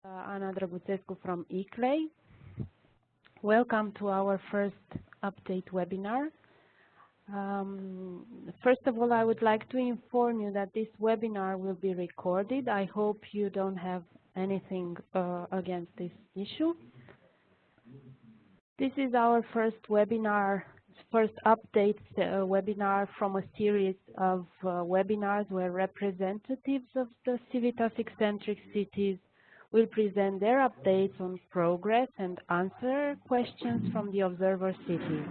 Ana Drăguțescu from ICLEI. Welcome to our first update webinar. First of all, I would like to inform you that this webinar will be recorded. I hope you don't have anything against this issue. This is our first webinar, first update webinar from a series of webinars where representatives of the CIVITAS eccentric cities will present their updates on progress and answer questions from the observer cities.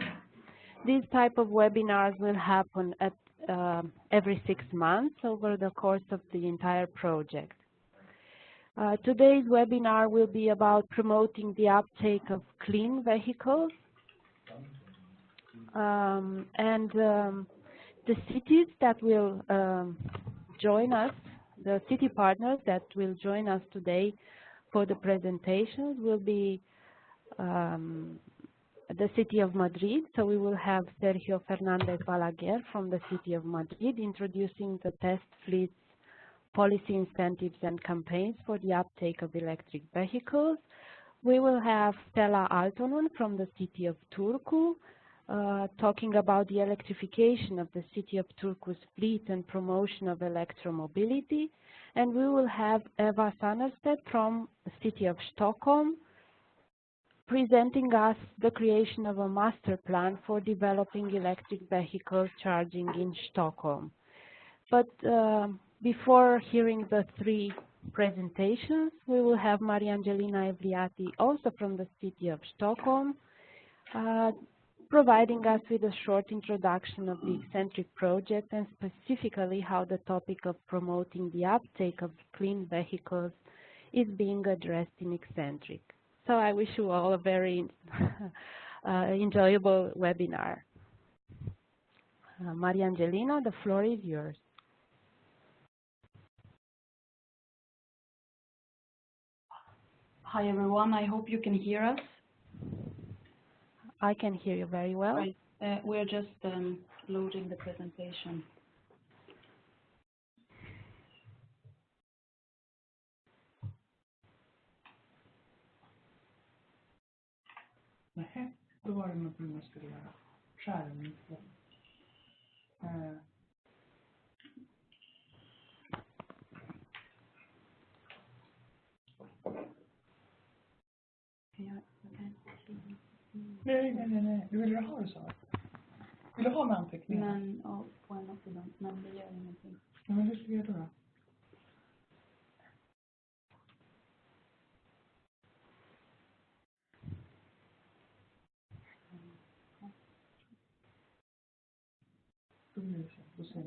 These type of webinars will happen at every 6 months over the course of the entire project. Today's webinar will be about promoting the uptake of clean vehicles, the cities that will join us, the city partners that will join us today for the presentations will be the city of Madrid. So we will have Sergio Fernandez Balaguer from the city of Madrid introducing the test fleets, policy incentives and campaigns for the uptake of electric vehicles. We will have Stella Altonen from the city of Turku talking about the electrification of the city of Turku's fleet and promotion of electromobility. And we will have Eva Sannerstedt from the city of Stockholm presenting us the creation of a master plan for developing electric vehicle charging in Stockholm. But before hearing the 3 presentations, we will have Maria Angelina Evliati, also from the city of Stockholm, providing us with a short introduction of the Eccentric project and specifically how the topic of promoting the uptake of clean vehicles is being addressed in Eccentric. So I wish you all a very enjoyable webinar. Maria Angelina, the floor is yours. Hi everyone, I hope you can hear us. I can hear you very well. Right. We're just loading the presentation. Nej, då var det något man skulle göra. Skärm. Nej. Du vill ha det så? Vill du ha med anteckningar? Men, ja, på en av dem. Men det gör ingenting. Ja, men hur ska vi göra då?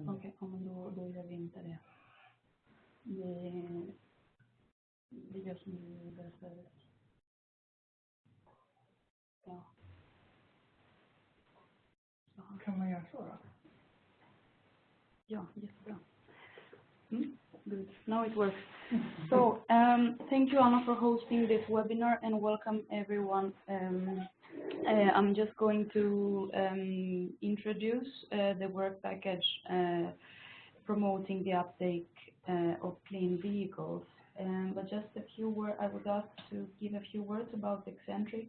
Okej, men då gör vi inte det. Vi gör som vi gjorde förut. Ja. Kan man göra så då? Ja, jättebra. Good. Now it works. So, thank you, Anna, for hosting this webinar and welcome everyone. I'm just going to introduce the work package promoting the uptake of clean vehicles. But just a few words, I would ask to give a few words about Eccentric.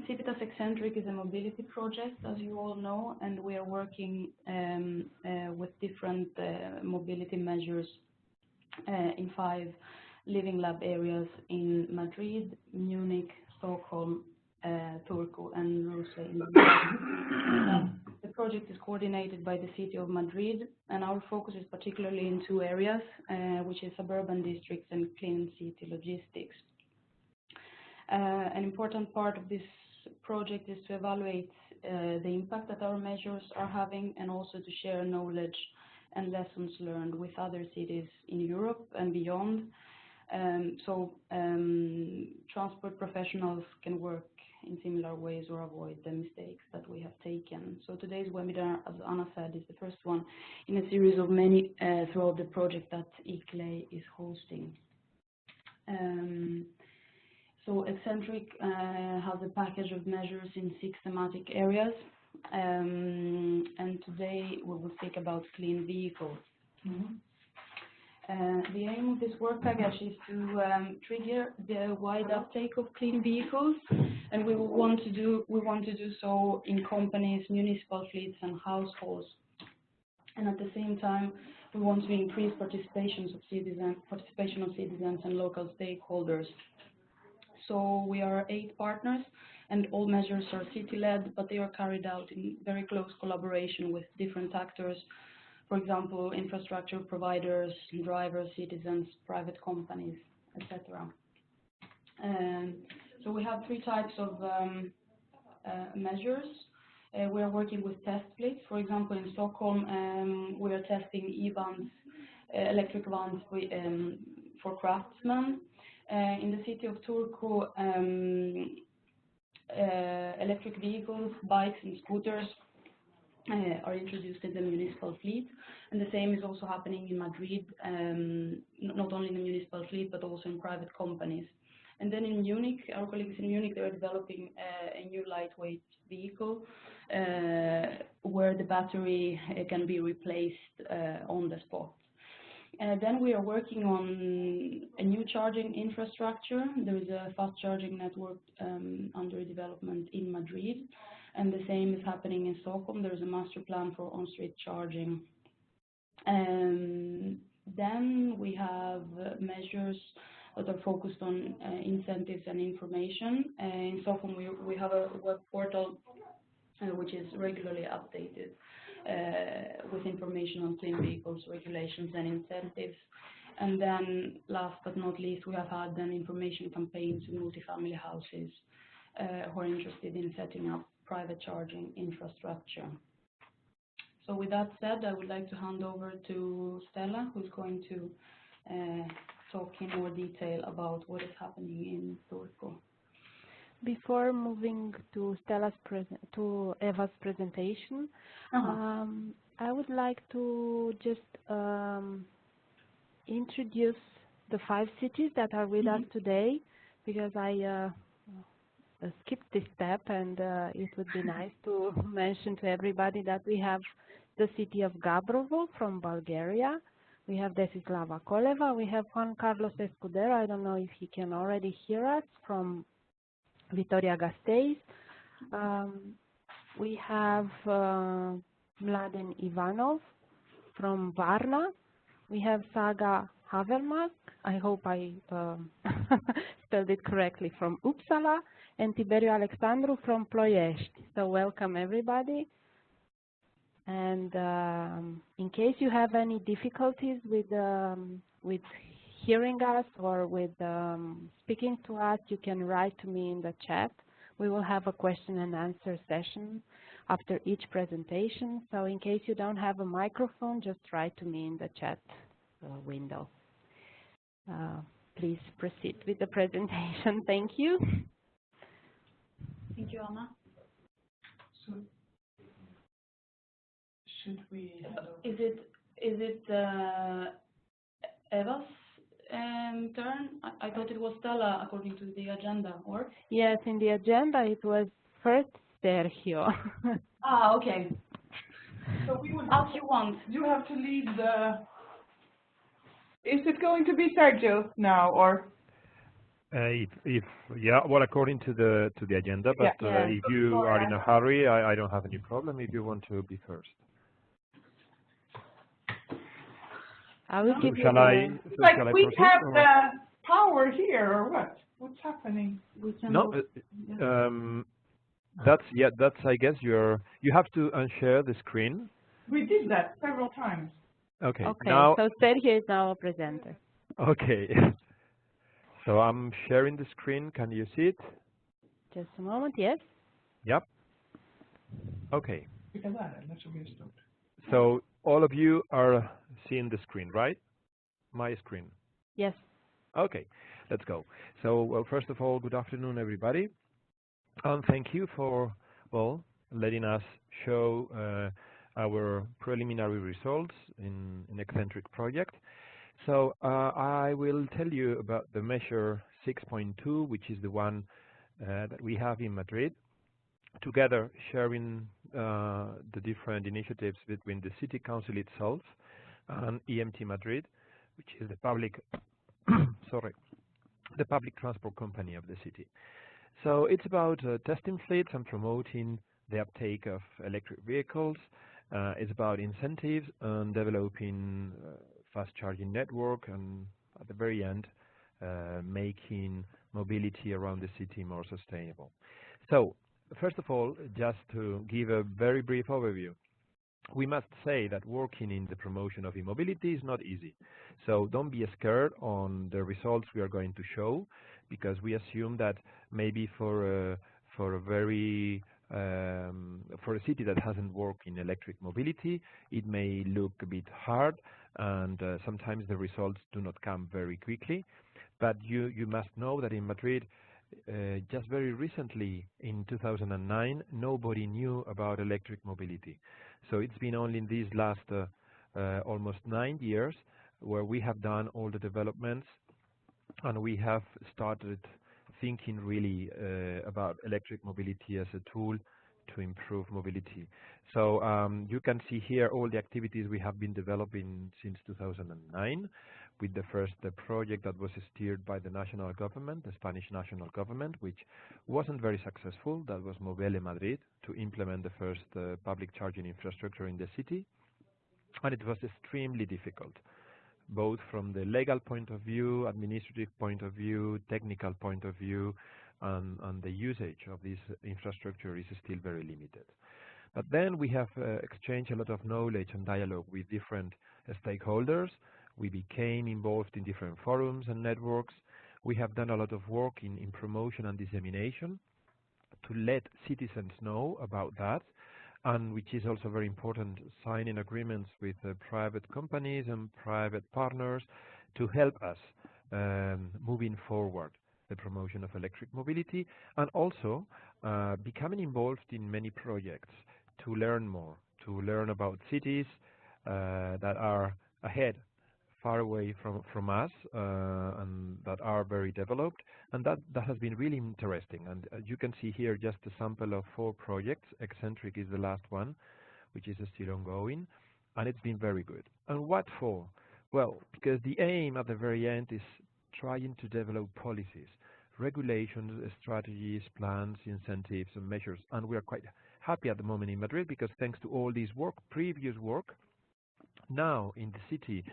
CIVITAS Eccentric is a mobility project, as you all know, and we are working with different mobility measures in 5 living lab areas in Madrid, Munich, Stockholm, Turku, and Ruse. The project is coordinated by the City of Madrid, and our focus is particularly in 2 areas, which is suburban districts and clean city logistics. An important part of this project is to evaluate the impact that our measures are having and also to share knowledge and lessons learned with other cities in Europe and beyond. Transport professionals can work in similar ways or avoid the mistakes that we have taken. So today's webinar, as Anna said, is the first one in a series of many throughout the project that ICLEI is hosting. So Eccentric has a package of measures in 6 thematic areas, and today we will speak about clean vehicles. Mm-hmm. The aim of this work package is to trigger the wide uptake of clean vehicles, and we want to do so in companies, municipal fleets, and households. And at the same time, we want to increase participation of citizens and local stakeholders. So we are 8 partners, and all measures are city-led, but they are carried out in very close collaboration with different actors. For example, infrastructure providers, drivers, citizens, private companies, etc. So we have 3 types of measures. We are working with test fleets. For example, in Stockholm, we are testing e-vans, electric vans for craftsmen. In the city of Turku, electric vehicles, bikes, and scooters are introduced in the municipal fleet, and the same is also happening in Madrid, not only in the municipal fleet but also in private companies. And then in Munich, our colleagues in Munich, they are developing a new lightweight vehicle where the battery can be replaced on the spot. Then we are working on a new charging infrastructure. There is a fast charging network under development in Madrid, and the same is happening in Stockholm. There is a master plan for on-street charging. Then we have measures that are focused on incentives and information. In Stockholm, we have a web portal which is regularly updated with information on clean vehicles, regulations, and incentives. And then, last but not least, we have had an information campaign to multifamily houses who are interested in setting up private charging infrastructure. So with that said, I would like to hand over to Stella, who's going to talk in more detail about what is happening in Turku. Before moving to Eva's presentation, I would like to just introduce the 5 cities that are with us today, because I skipped this step, and it would be nice to mention to everybody that we have the city of Gabrovo from Bulgaria. We have Desislava Koleva. We have Juan Carlos Escudero. I don't know if he can already hear us, from Vitoria-Gasteiz. We have Mladen Ivanov from Varna. We have Saga Havermak. I hope I spelled it correctly, from Uppsala, and Tiberiu Alexandru from Ploiești. So welcome everybody. And in case you have any difficulties with hearing us or with speaking to us, you can write to me in the chat. We will have a question and answer session after each presentation. So in case you don't have a microphone, just write to me in the chat window. Please proceed with the presentation. Thank you. Thank you, Anna. So, should we? Is it Eva's turn? I thought it was Stella according to the agenda, or? Yes, in the agenda it was first Sergio. Okay. So we would. As you want. You have to lead the. Is it going to be Sergio now, or? Yeah, well, according to the agenda, but yeah. If you are in a hurry, I don't have any problem if you want to be first. I will give Shall I we proceed, have or? the power here, or what? What's happening? No, that's I guess you have to unshare the screen. We did that several times. Okay. Okay. Now, So Sergio is now a presenter. okay. So I'm sharing the screen. Can you see it? Just a moment. Yes. Yep. Okay. That should be a start. So all of you are seeing the screen, right? My screen. Yes. Okay, let's go. So, well, first of all, good afternoon, everybody. And thank you for, well, letting us show our preliminary results in Eccentric project. So I will tell you about the measure 6.2, which is the one that we have in Madrid, together sharing the different initiatives between the City Council itself and EMT Madrid, which is the public, the public transport company of the city. So it's about testing fleets and promoting the uptake of electric vehicles. It's about incentives and developing fast charging network, and at the very end, making mobility around the city more sustainable. So first of all, just to give a very brief overview, we must say that working in the promotion of e-mobility is not easy. So don't be scared on the results we are going to show, because we assume that maybe for a city that hasn't worked in electric mobility, it may look a bit hard, and sometimes the results do not come very quickly. But you must know that in Madrid, just very recently, in 2009, nobody knew about electric mobility. So it's been only in these last almost 9 years where we have done all the developments, and we have started thinking really about electric mobility as a tool to improve mobility. So you can see here all the activities we have been developing since 2009, with the first project that was steered by the national government, the Spanish national government, which wasn't very successful. That was Movele Madrid, to implement the first public charging infrastructure in the city. And it was extremely difficult, both from the legal point of view, administrative point of view, technical point of view, and the usage of this infrastructure is still very limited. But then we have exchanged a lot of knowledge and dialogue with different stakeholders. We became involved in different forums and networks. We have done a lot of work in promotion and dissemination to let citizens know about that, and which is also very important, signing agreements with private companies and private partners to help us moving forward the promotion of electric mobility, and also becoming involved in many projects to learn more, to learn about cities that are ahead, far away from us, and that are very developed, and that has been really interesting. And you can see here just a sample of 4 projects. Eccentric is the last one, which is still ongoing, and it's been very good. And what for? Well, because the aim at the very end is trying to develop policies, regulations, strategies, plans, incentives, and measures. And we are quite happy at the moment in Madrid, because thanks to all this work, previous work, now in the city,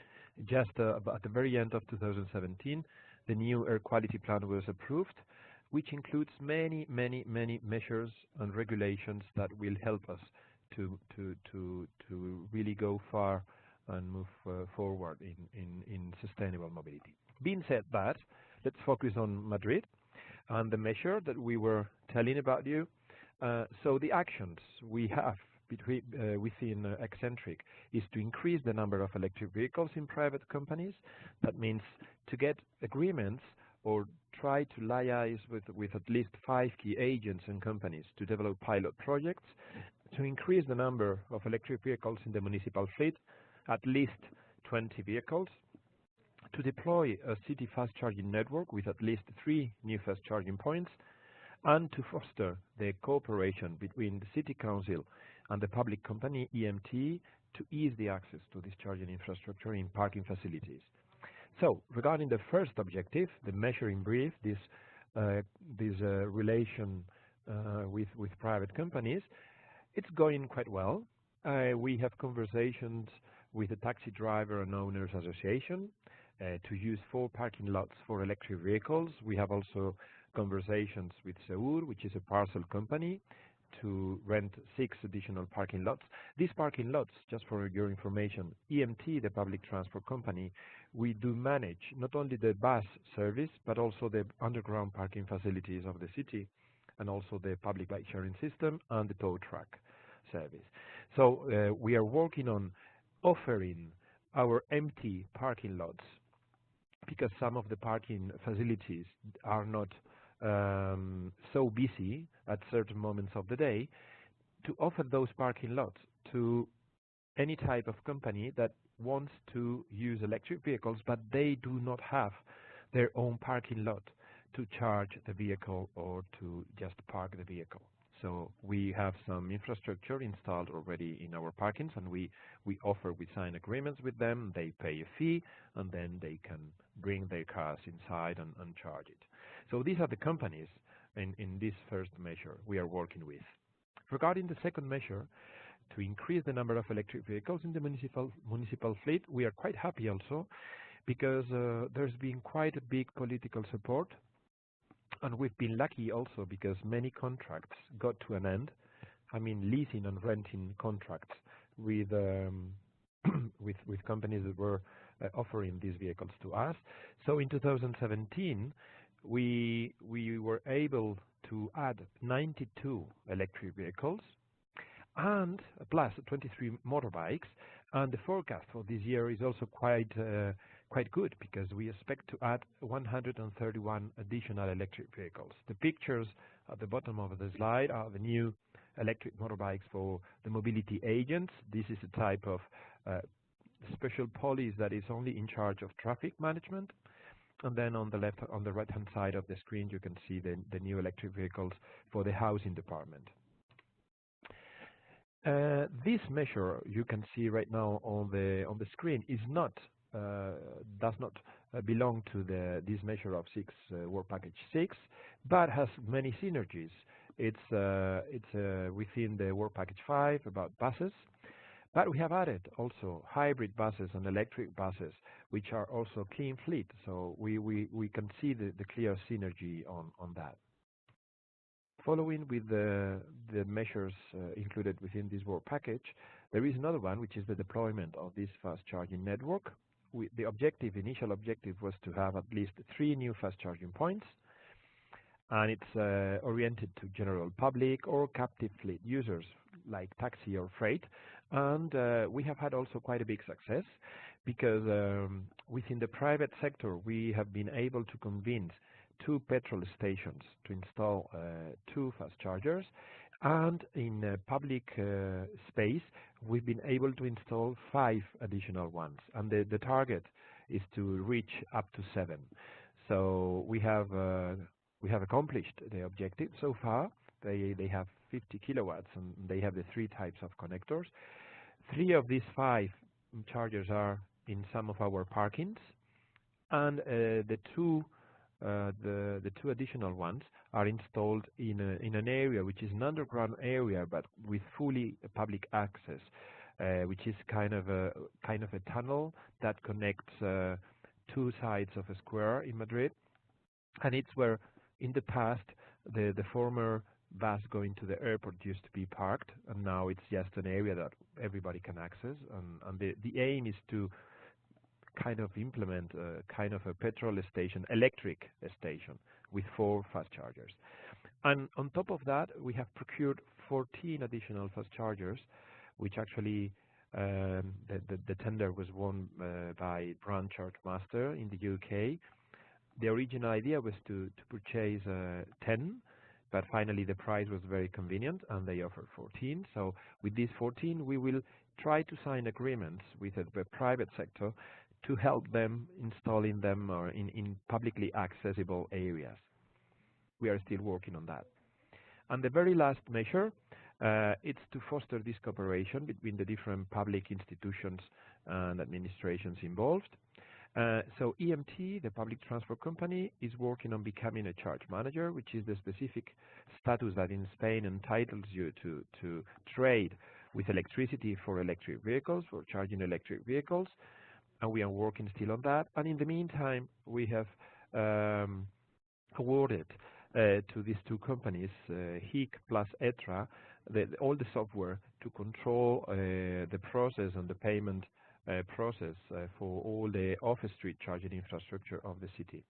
just at the very end of 2017, the new air quality plan was approved, which includes many measures and regulations that will help us to really go far and move forward in sustainable mobility. Being said that, let's focus on Madrid and the measure that we were telling about you. So the actions we have within Eccentric is to increase the number of electric vehicles in private companies. That means to get agreements or try to liaise with at least 5 key agents and companies to develop pilot projects, to increase the number of electric vehicles in the municipal fleet, at least 20 vehicles, to deploy a city fast charging network with at least 3 new fast charging points, and to foster the cooperation between the city council and the public company EMT to ease the access to this charging infrastructure in parking facilities. So regarding the first objective, the measure in brief, this relation with private companies, it's going quite well. We have conversations with the Taxi Driver and Owners Association to use 4 parking lots for electric vehicles. We have also conversations with Seur, which is a parcel company, to rent 6 additional parking lots. These parking lots, just for your information, EMT, the public transport company, we do manage not only the bus service, but also the underground parking facilities of the city, and also the public bike sharing system and the tow truck service. So we are working on offering our empty parking lots, because some of the parking facilities are not so busy at certain moments of the day, to offer those parking lots to any type of company that wants to use electric vehicles, but they do not have their own parking lot to charge the vehicle or to just park the vehicle. So we have some infrastructure installed already in our parkings, and we sign agreements with them. They pay a fee, and then they can bring their cars inside and charge it. So these are the companies in this first measure we are working with. Regarding the second measure, to increase the number of electric vehicles in the municipal fleet, we are quite happy also, because there's been quite a big political support, and we've been lucky also because many contracts got to an end. I mean, leasing and renting contracts with with companies that were offering these vehicles to us. So in 2017, we were able to add 92 electric vehicles and plus 23 motorbikes, and the forecast for this year is also quite good, because we expect to add 131 additional electric vehicles. The pictures at the bottom of the slide are the new electric motorbikes for the mobility agents. This is a type of special police that is only in charge of traffic management. And then on the right-hand side of the screen, you can see the new electric vehicles for the housing department. This measure you can see right now on the screen is not does not belong to this measure of Work Package 6, but has many synergies. It's within the Work Package 5 about buses, but we have added also hybrid buses and electric buses, which are also clean fleet. So we can see the clear synergy on that. Following with the measures included within this work package, there is another one, which is the deployment of this fast charging network. The initial objective was to have at least 3 new fast charging points, and it's oriented to general public or captive fleet users like taxi or freight. And we have had also quite a big success, because within the private sector we have been able to convince 2 petrol stations to install 2 fast chargers, and in public space we've been able to install 5 additional ones, and the target is to reach up to 7. So we have accomplished the objective so far. They have 50 kilowatts, and they have the 3 types of connectors. 3 of these 5 chargers are in some of our parkings, and the two additional ones are installed in an area which is an underground area, but with fully public access, which is kind of a tunnel that connects 2 sides of a square in Madrid, and it's where in the past the former bus going to the airport used to be parked, and now it's just an area that everybody can access. And the aim is to kind of implement kind of a petrol station, electric station, with 4 fast chargers. And on top of that, we have procured 14 additional fast chargers, which actually the tender was won by Brand Chargemaster in the UK. The original idea was to purchase 10, but finally the price was very convenient, and they offered 14. So with these 14, we will try to sign agreements with the private sector to help them installing them or in publicly accessible areas. We are still working on that. And the very last measure, it's to foster this cooperation between the different public institutions and administrations involved. So EMT, the public transport company, is working on becoming a charge manager, which is the specific status that in Spain entitles you to trade with electricity for electric vehicles, for charging electric vehicles. And we are working still on that. And in the meantime, we have awarded to these 2 companies, HIC plus ETRA, all the software to control the process and the payment process for all the off-street charging infrastructure of the city.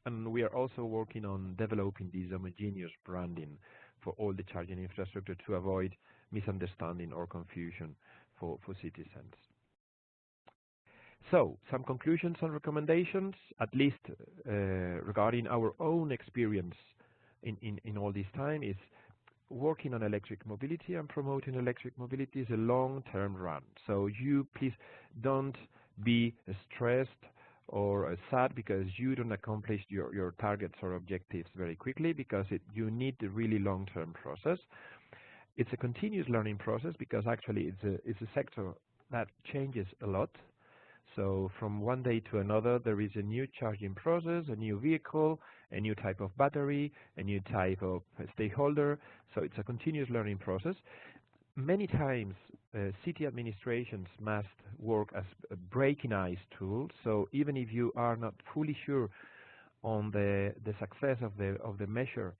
And we are also working on developing this homogeneous branding for all the charging infrastructure to avoid misunderstanding or confusion for citizens. So, some conclusions and recommendations, at least regarding our own experience in all this time, is working on electric mobility and promoting electric mobility is a long-term run. So you please don't be stressed or sad because you don't accomplish your targets or objectives very quickly, because you need a really long-term process. It's a continuous learning process because actually it's a sector that changes a lot. So from one day to another, there is a new charging process, a new vehicle, a new type of battery, a new type of stakeholder. So it's a continuous learning process. Many times, city administrations must work as a breaking ice tool. So even if you are not fully sure on the success of the measure,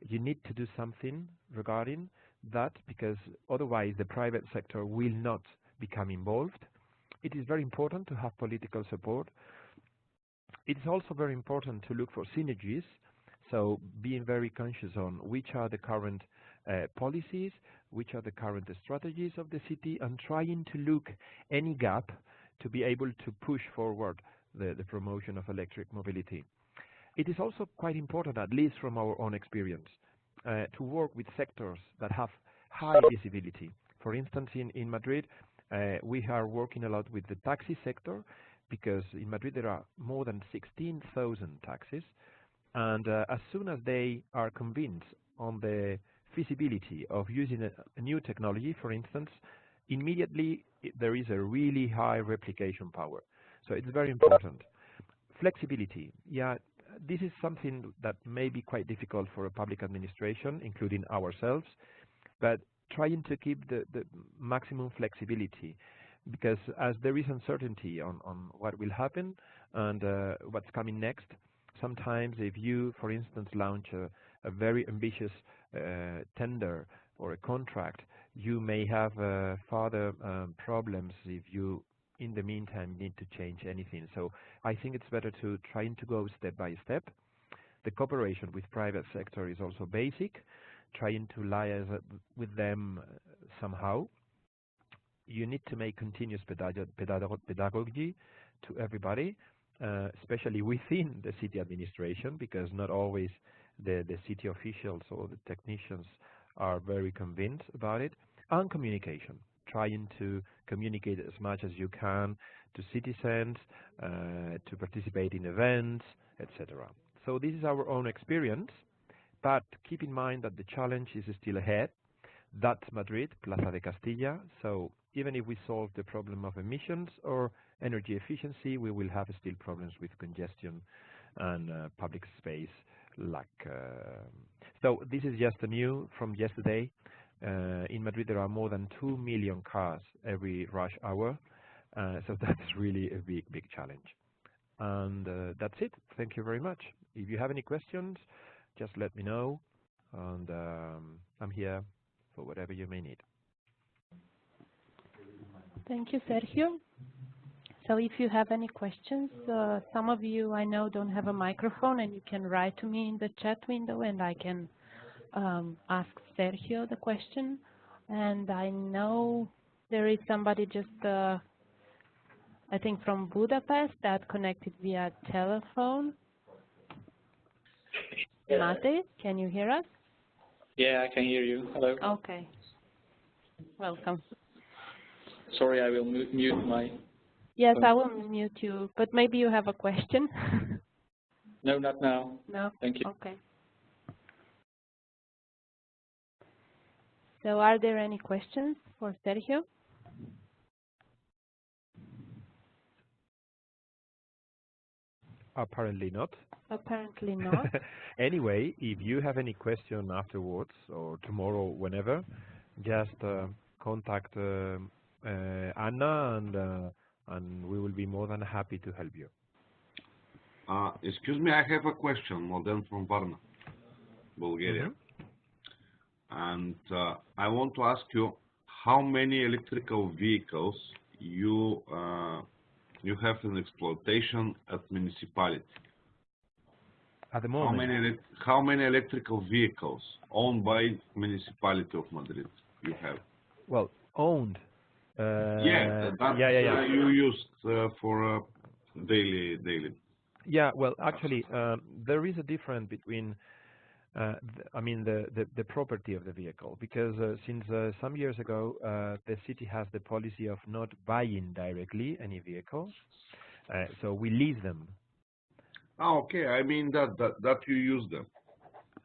you need to do something regarding that, because otherwise the private sector will not become involved. It is very important to have political support. It is also very important to look for synergies, so being very conscious on which are the current policies, which are the current strategies of the city, and trying to look any gap to be able to push forward the promotion of electric mobility. It is also quite important, at least from our own experience, to work with sectors that have high visibility. For instance, in Madrid, we are working a lot with the taxi sector, because in Madrid there are more than 16,000 taxis, and as soon as they are convinced on the feasibility of using a new technology, for instance, immediately there is a really high replication power. So it's very important. Flexibility. Yeah, this is something that may be quite difficult for a public administration, including ourselves, but trying to keep the maximum flexibility, because as there is uncertainty on what will happen and what's coming next, sometimes if you, for instance, launch a very ambitious tender or a contract, you may have further problems if you, in the meantime, need to change anything. So I think it's better to trying to go step by step. The cooperation with private sector is also basic, trying to liaise with them somehow. You need to make continuous pedagogy to everybody, especially within the city administration, because not always the city officials or the technicians are very convinced about it. And communication, trying to communicate as much as you can to citizens, to participate in events, etc. So this is our own experience, but keep in mind that the challenge is still ahead. That's Madrid, Plaza de Castilla. So even if we solve the problem of emissions or energy efficiency, we will have still problems with congestion and public space lack. So this is just a new from yesterday. In Madrid, there are more than 2 million cars every rush hour. So that's really a big challenge. And that's it. Thank you very much. If you have any questions, just let me know. And I'm here for whatever you may need. Thank you, Sergio. So if you have any questions, some of you I know don't have a microphone, and you can write to me in the chat window, and I can ask Sergio the question. And I know there is somebody just, I think from Budapest, that connected via telephone. Mate, can you hear us? Yeah, I can hear you. Hello. Okay. Welcome. Sorry, I will mute my... Yes, I will mute you, but maybe you have a question. No, not now. No? Thank you. Okay. So are there any questions for Sergio? Apparently not. Apparently not. Anyway, if you have any question afterwards or tomorrow, whenever, just contact Anna, and we will be more than happy to help you. Excuse me, I have a question, Modern from Varna, Bulgaria. And I want to ask you how many electrical vehicles you have in exploitation at municipality. At the moment, how many electrical vehicles owned by municipality of Madrid you have? Well, owned. Yeah, you used for daily. Yeah, well, actually, there is a difference between, the property of the vehicle, because since some years ago, the city has the policy of not buying directly any vehicles, So we lease them. Ah, okay. I mean that you use them.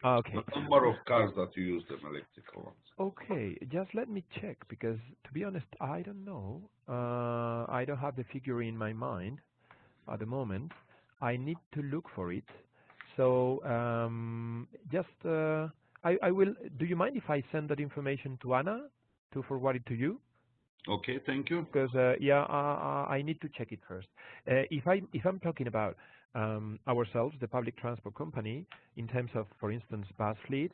Okay. The number of cars that you use them, electrical ones. Okay, just let me check, because to be honest, I don't know. I don't have the figure in my mind at the moment. I need to look for it. So I will. Do you mind if I send that information to Anna to forward it to you? Okay, thank you. Because yeah, I need to check it first. If I'm talking about ourselves, the public transport company, in terms of, for instance, bus fleet,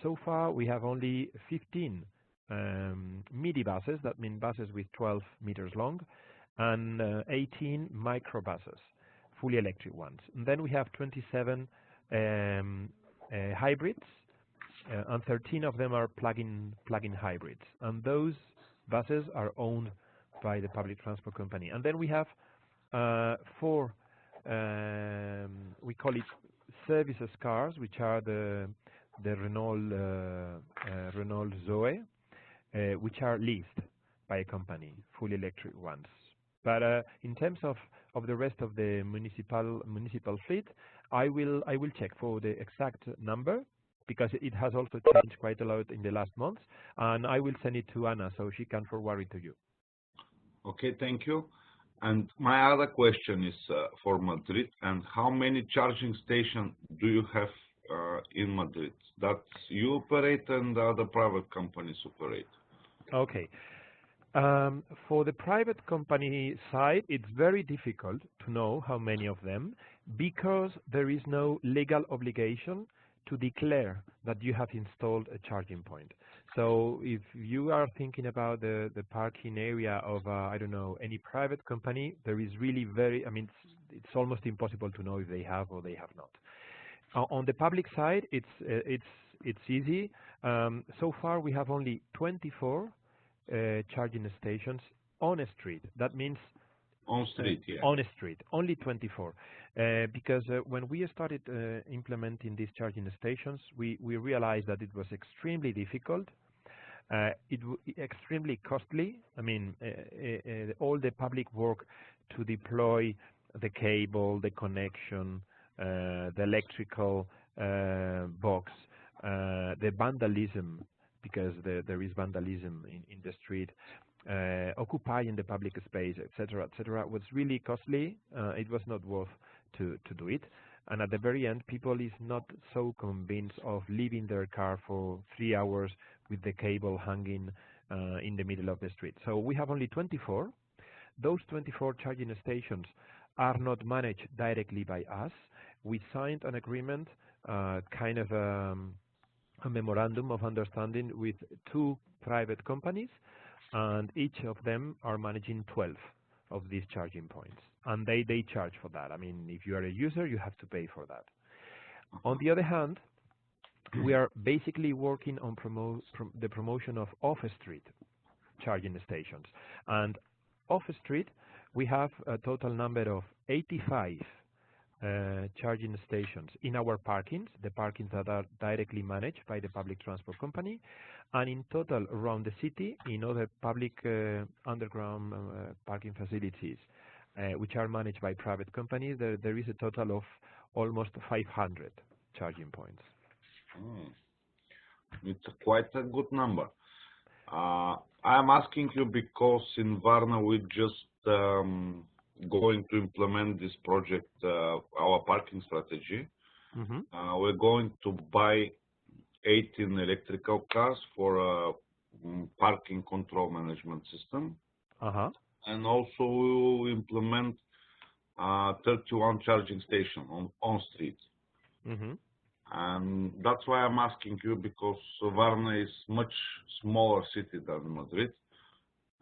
so far we have only 15 midi buses. That means buses with 12 meters long, and 18 microbuses, fully electric ones. And then we have 27 hybrids, and 13 of them are plug-in hybrids. And those buses are owned by the public transport company. And then we have 4, we call it services cars, which are the Renault Zoe, which are leased by a company, fully electric ones. But in terms of the rest of the municipal fleet, I will check for the exact number, because it has also changed quite a lot in the last months, and I will send it to Anna so she can forward it to you. Okay, thank you. And my other question is for Madrid, and how many charging stations do you have in Madrid that you operate and the other private companies operate? Okay. For the private company side, it's very difficult to know how many of them, because there is no legal obligation to declare that you have installed a charging point. So if you are thinking about the parking area of, I don't know, any private company, there is really it's almost impossible to know if they have or they have not. On the public side, it's easy. So far, we have only 24 charging stations on a street. That means on street, yeah. On a street, only 24. Because when we started implementing these charging stations, we realized that it was extremely difficult, extremely costly. I mean, all the public work to deploy the cable, the connection, the electrical box, the vandalism, because there is vandalism in the street, occupying the public space, etc., was really costly. It was not worth to do it. And at the very end, people is not so convinced of leaving their car for 3 hours with the cable hanging in the middle of the street. So we have only 24. Those 24 charging stations are not managed directly by us. We signed an agreement, kind of a memorandum of understanding with 2 private companies, and each of them are managing 12 of these charging points, and they charge for that. I mean, if you are a user, you have to pay for that. On the other hand, we are basically working on the promotion of off-street charging stations. And off-street, we have a total number of 85 charging stations in our parkings, the parkings that are directly managed by the public transport company, and in total around the city in other public underground parking facilities, which are managed by private companies. There is a total of almost 500 charging points. It's quite a good number. I'm asking you because in Varna we just going to implement this project, our parking strategy. We're going to buy 18 electrical cars for a parking control management system. And also we will implement 31 charging stations on street. And that's why I'm asking you, because Varna is much smaller city than Madrid,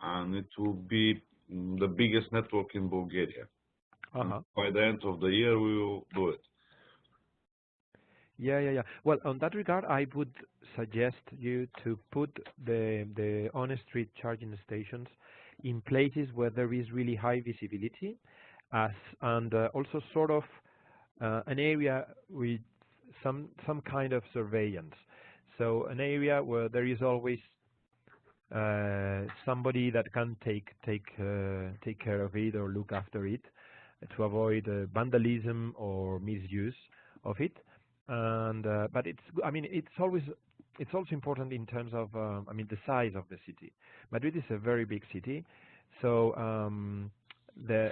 and it will be the biggest network in Bulgaria. By the end of the year, we will do it. Yeah. Well, on that regard, I would suggest you to put the on-street charging stations in places where there is really high visibility, and also sort of an area with some kind of surveillance. So an area where there is always somebody that can take care of it or look after it, to avoid vandalism or misuse of it. And but it's also important in terms of the size of the city. Madrid is a very big city, so the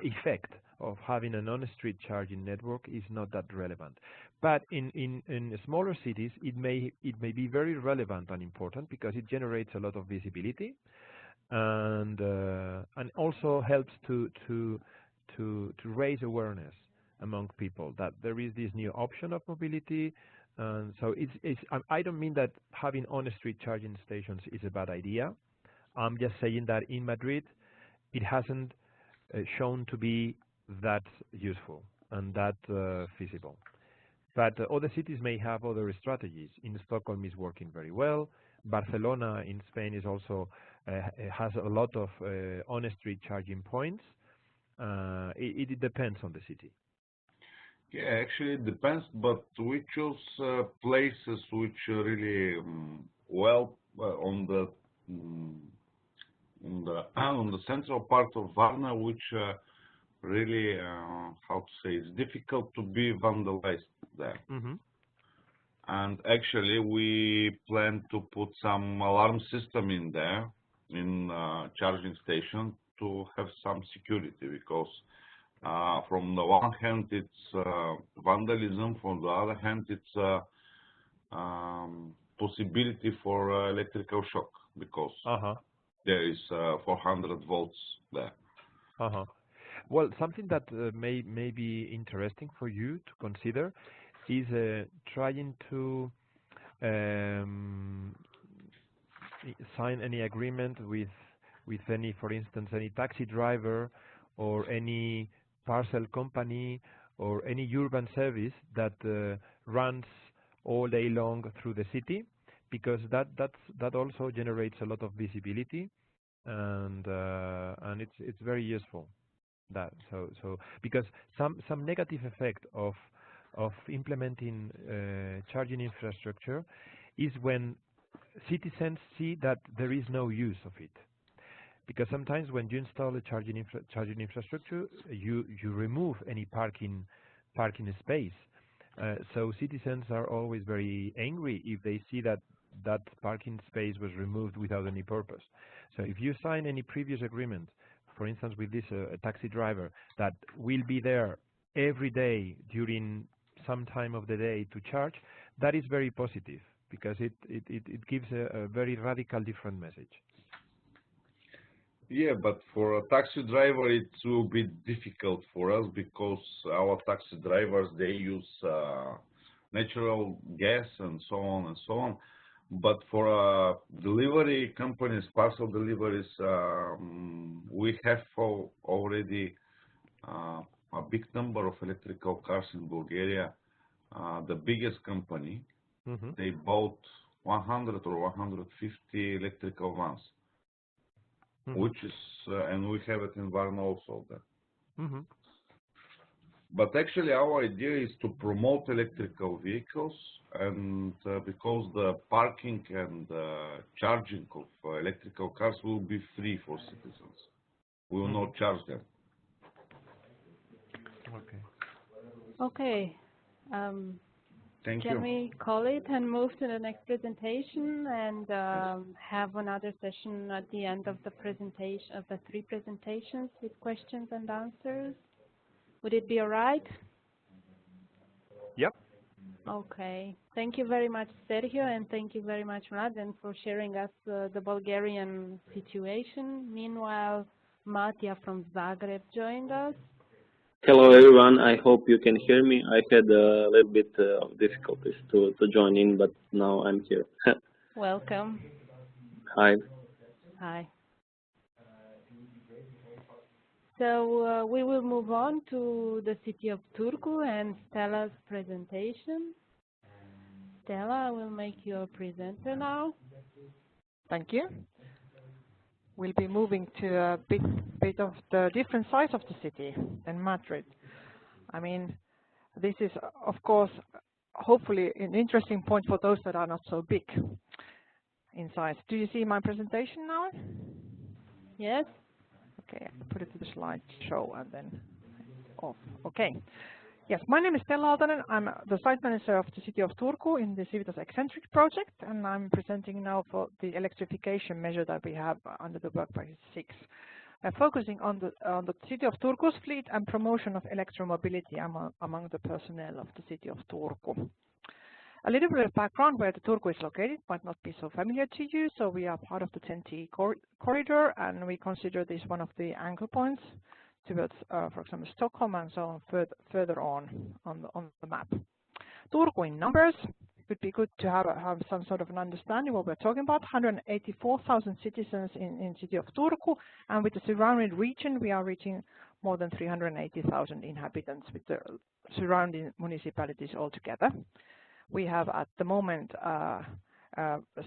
effect of having an on-street charging network is not that relevant. But in smaller cities, it may be very relevant and important because it generates a lot of visibility, and also helps to raise awareness among people that there is this new option of mobility. And so I don't mean that having on-street charging stations is a bad idea. I'm just saying that in Madrid, it hasn't shown to be that useful and that feasible. But other cities may have other strategies. In Stockholm is working very well. Barcelona in Spain is also has a lot of on-street charging points. It depends on the city. Yeah, actually it depends, but we choose places which are really well on the central part of Varna, which really how to say, it's difficult to be vandalized there. Mm-hmm. And actually we plan to put some alarm system in there in charging station to have some security, because from the one hand it's vandalism, from the other hand it's possibility for electrical shock, because there is 400 volts there. Well, something that may be interesting for you to consider is trying to sign any agreement with any, for instance, any taxi driver or any parcel company or any urban service that runs all day long through the city, because that also generates a lot of visibility, and it's very useful. So because some negative effect of implementing charging infrastructure is when citizens see that there is no use of it. Because sometimes when you install a charging infrastructure, you remove any parking space. So citizens are always very angry if they see that parking space was removed without any purpose. So if you sign any previous agreement, for instance with this a taxi driver that will be there every day during some time of the day to charge, that is very positive, because it gives a very radical different message. Yeah, but for a taxi driver it will be difficult for us, because our taxi drivers, they use natural gas and so on and so on. But for delivery companies, parcel deliveries, we have already a big number of electrical cars in Bulgaria. The biggest company, they bought 100 or 150 electrical vans, which is, and we have it in Varna also there. But actually our idea is to promote electrical vehicles, and because the parking and charging of electrical cars will be free for citizens. We will not charge them. Okay. Thank you. Can we call it and move to the next presentation, and have another session at the end of the presentation, of the 3 presentations, with questions and answers? Would it be all right? Yep. Okay. Thank you very much, Sergio, and thank you very much, Mladen, for sharing us the Bulgarian situation. Meanwhile, Matija from Zagreb joined us. Hello everyone, I hope you can hear me. I had a little bit of difficulties to join in, but now I'm here. Welcome. Hi. Hi. So we will move on to the city of Turku and Stella's presentation. Stella, I will make you a presenter now. Thank you. We'll be moving to a bit of the different size of the city than Madrid. I mean, this is, of course, hopefully an interesting point for those that are not so big in size. Do you see my presentation now? Yes. Okay, put it to the slideshow and then off. Okay. Yes, my name is Stella Aaltonen. I'm the site manager of the city of Turku in the CIVITAS ECCENTRIC project, and I'm presenting now for the electrification measure that we have under the work package 6. Focusing on the city of Turku's fleet and promotion of electromobility among the personnel of the city of Turku. A little bit of background where the Turku is located might not be so familiar to you. So we are part of the 10T corridor, and we consider this one of the anchor points towards, for example, Stockholm and so on further on the map. Turku in numbers. It would be good to have some sort of an understanding what we're talking about. 184,000 citizens in city of Turku, and with the surrounding region, we are reaching more than 380,000 inhabitants with the surrounding municipalities altogether. We have at the moment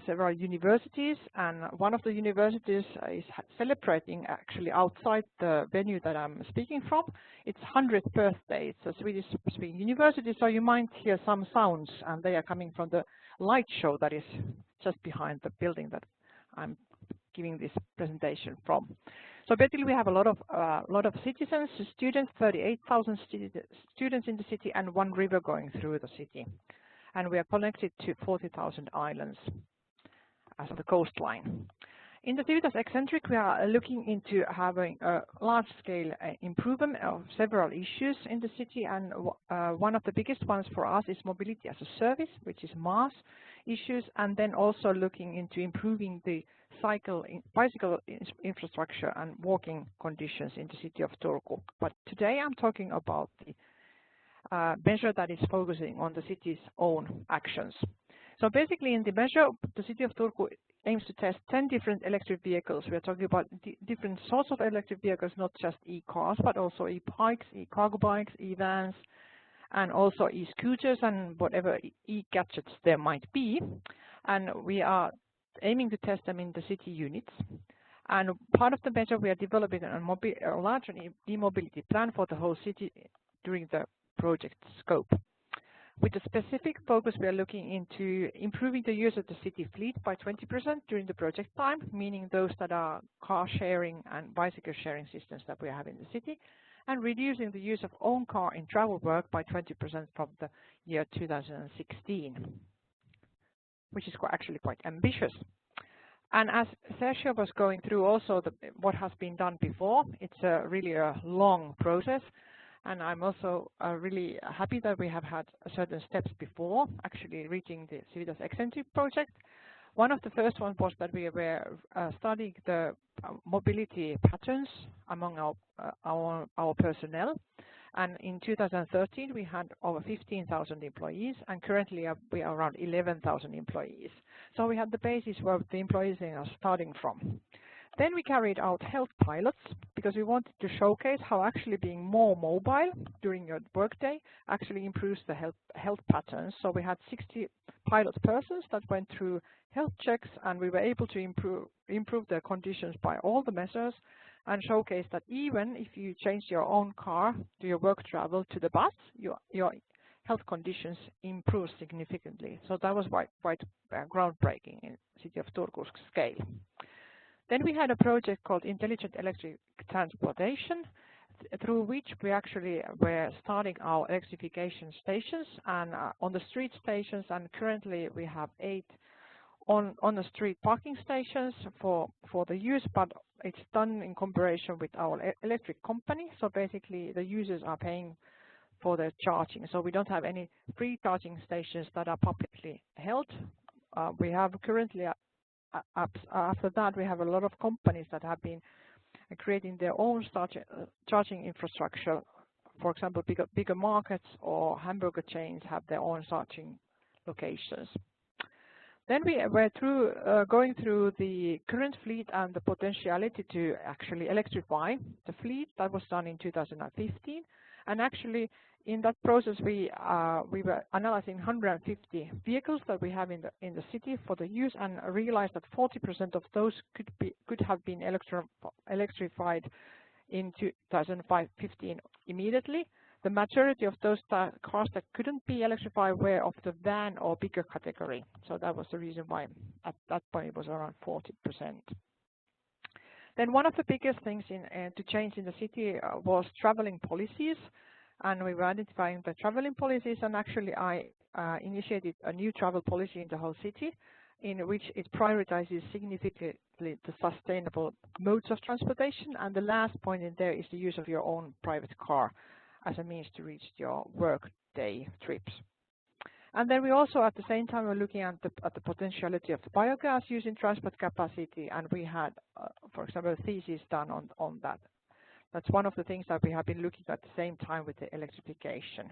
several universities, and one of the universities is celebrating actually outside the venue that I'm speaking from. It's 100th birthday. It's a Swedish-speaking university, so you might hear some sounds, and they are coming from the light show that is just behind the building that I'm giving this presentation from. So basically, we have a lot of citizens, students, 38,000 students in the city, and one river going through the city. And we are connected to 40,000 islands as the coastline. In the CIVITAS ECCENTRIC, we are looking into having a large-scale improvement of several issues in the city, and one of the biggest ones for us is mobility as a service, which is MaaS issues, and then also looking into improving the bicycle infrastructure and walking conditions in the city of Turku. But today I'm talking about the measure that is focusing on the city's own actions. So basically in the measure, the city of Turku aims to test 10 different electric vehicles. We are talking about different sorts of electric vehicles, not just e-cars, but also e-bikes, e-cargo bikes, e-vans, and also e-scooters and whatever e-gadgets there might be. And we are aiming to test them in the city units. And part of the measure, we are developing a large e-mobility plan for the whole city during the project scope. With a specific focus, we are looking into improving the use of the city fleet by 20% during the project time, meaning those that are car sharing and bicycle sharing systems that we have in the city, and reducing the use of own car in travel work by 20% from the year 2016, which is actually quite ambitious. And as Sergio was going through also what has been done before, it's really a long process. And I'm also really happy that we have had certain steps before actually reaching the CIVITAS ECCENTRIC project. One of the first ones was that we were studying the mobility patterns among our personnel. And in 2013, we had over 15,000 employees, and currently we are around 11,000 employees. So we had the basis where the employees are starting from. Then we carried out health pilots because we wanted to showcase how actually being more mobile during your workday actually improves the health patterns. So we had 60 pilot persons that went through health checks, and we were able to improve their conditions by all the measures and showcase that even if you change your own car to your work travel to the bus, your health conditions improve significantly. So that was quite groundbreaking in the city of Turku's scale. Then we had a project called Intelligent Electric Transportation, through which we actually were starting our electrification stations and on the street stations, and currently we have 8 on the street parking stations for the use, but it's done in cooperation with our electric company. So basically the users are paying for the charging. So we don't have any free charging stations that are publicly held. We have currently after that, we have a lot of companies that have been creating their own charging infrastructure. For example, bigger markets or hamburger chains have their own charging locations. Then we were going through the current fleet and the potentiality to actually electrify the fleet. That was done in 2015, and actually in that process, we were analyzing 150 vehicles that we have in the city for the use, and realized that 40% of those could have been electrified in 2015 immediately. The majority of those cars that couldn't be electrified were of the van or bigger category. So that was the reason why at that point it was around 40%. Then one of the biggest things to change in the city was traveling policies, and we were identifying the traveling policies, and actually I initiated a new travel policy in the whole city in which it prioritizes significantly the sustainable modes of transportation, and the last point in there is the use of your own private car as a means to reach your work day trips. And then we also, at the same time, were looking at the potentiality of the biogas use in transport capacity, and we had, for example, a thesis done on that. That's one of the things that we have been looking at the same time with the electrification.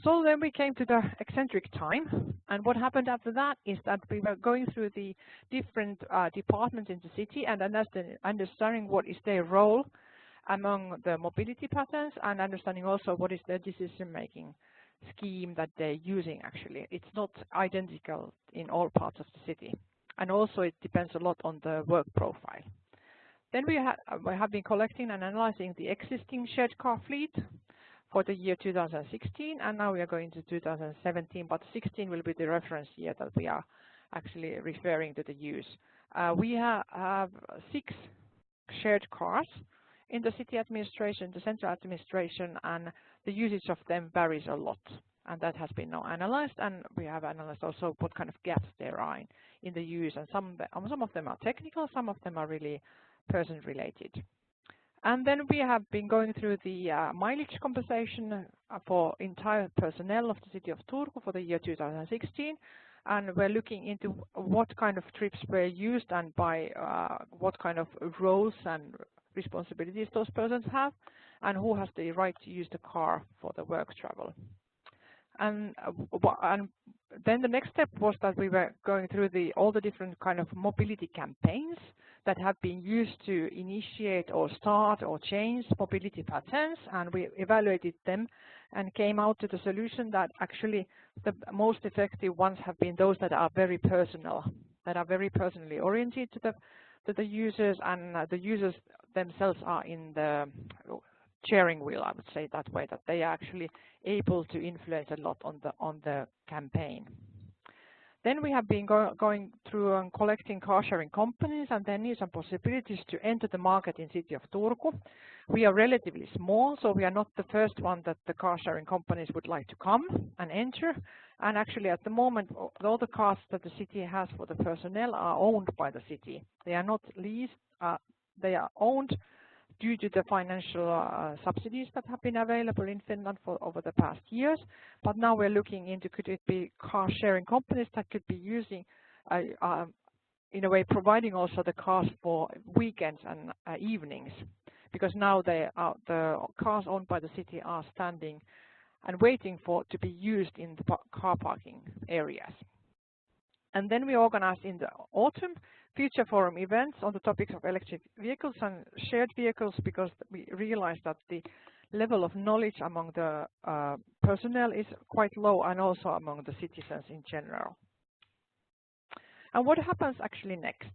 So then we came to the eccentric time, and what happened after that is that we were going through the different departments in the city and understanding what is their role among the mobility patterns, and understanding also what is their decision-making scheme that they're using. Actually, it's not identical in all parts of the city, and also it depends a lot on the work profile. Then we have been collecting and analyzing the existing shared car fleet for the year 2016, and now we are going to 2017, but 16 will be the reference year that we are actually referring to the use. We have 6 shared cars in the city administration, the central administration, and the usage of them varies a lot. And that has been now analyzed, and we have analyzed also what kind of gaps there are in the use. And some of them are technical, some of them are really person-related. And then we have been going through the mileage compensation for entire personnel of the city of Turku for the year 2016. And we're looking into what kind of trips were used and by what kind of roles and responsibilities those persons have, and who has the right to use the car for the work travel. And then the next step was that we were going through all the different kind of mobility campaigns that have been used to initiate or start or change mobility patterns, and we evaluated them and came out to the solution that actually the most effective ones have been those that are very personal, that are very personally oriented to the users, and the users themselves are in the steering wheel, I would say that way, that they are actually able to influence a lot on the campaign. Then we have been going through and collecting car sharing companies, and there is some possibilities to enter the market in city of Turku. We are relatively small, so we are not the first one that the car sharing companies would like to come and enter. And actually at the moment, all the cars that the city has for the personnel are owned by the city. They are not leased, they are owned due to the financial subsidies that have been available in Finland for over the past years. But now we're looking into, could it be car sharing companies that could be using, in a way, providing also the cars for weekends and evenings, because now the cars owned by the city are standing and waiting to be used in the car parking areas. And then we organized in the autumn future forum events on the topics of electric vehicles and shared vehicles, because we realized that the level of knowledge among the personnel is quite low, and also among the citizens in general. And what happens actually next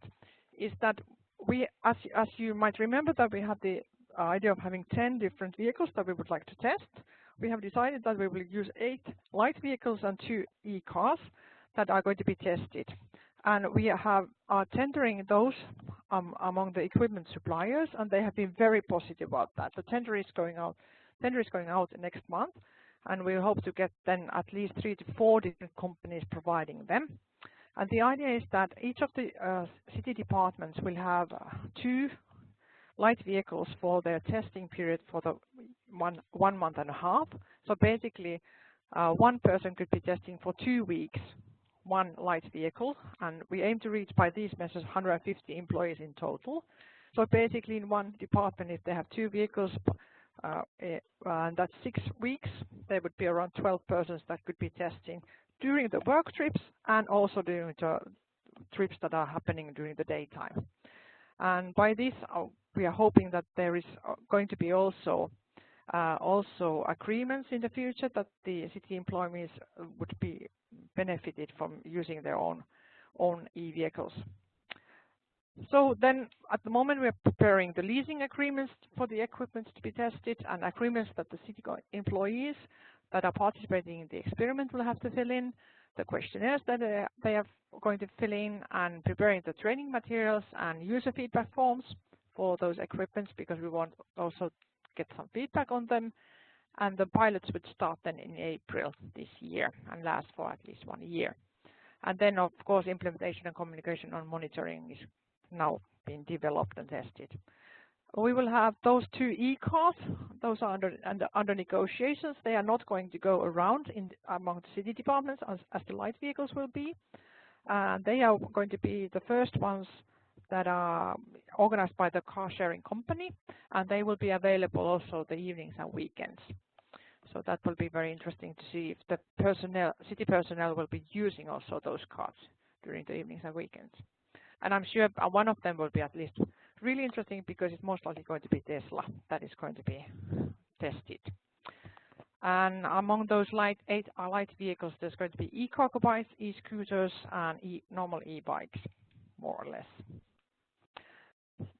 is that we, as you might remember, that we had the idea of having 10 different vehicles that we would like to test. We have decided that we will use 8 light vehicles and 2 e-cars that are going to be tested. And we are tendering those among the equipment suppliers, and they have been very positive about that. The tender is going out next month, and we hope to get then at least 3 to 4 different companies providing them. And the idea is that each of the city departments will have 2 light vehicles for their testing period for the one month and a half. So basically, one person could be testing for 2 weeks 1 light vehicle, and we aim to reach by these measures 150 employees in total. So basically in one department, if they have 2 vehicles, and that's 6 weeks, there would be around 12 persons that could be testing during the work trips and also during the trips that are happening during the daytime. And by this, we are hoping that there is going to be also agreements in the future that the city employees would be benefited from using their own e-vehicles. So then at the moment we are preparing the leasing agreements for the equipment to be tested, and agreements that the city employees that are participating in the experiment will have to fill in. the questionnaires that they are going to fill in, and preparing the training materials and user feedback forms for those equipments, because we want also get some feedback on them. And the pilots would start then in April this year and last for at least 1 year. And then, of course, implementation and communication on monitoring is now being developed and tested. We will have those 2 e-cars. Those are under negotiations. They are not going to go around among the city departments as the light vehicles will be. They are going to be the first ones that are organized by the car sharing company, and they will be available also the evenings and weekends. So that will be very interesting to see if the city personnel will be using also those cars during the evenings and weekends. And I'm sure one of them will be at least really interesting, because it's most likely going to be Tesla that is going to be tested. And among those light vehicles, there's going to be e-cargo bikes, e-scooters, and normal e-bikes, more or less.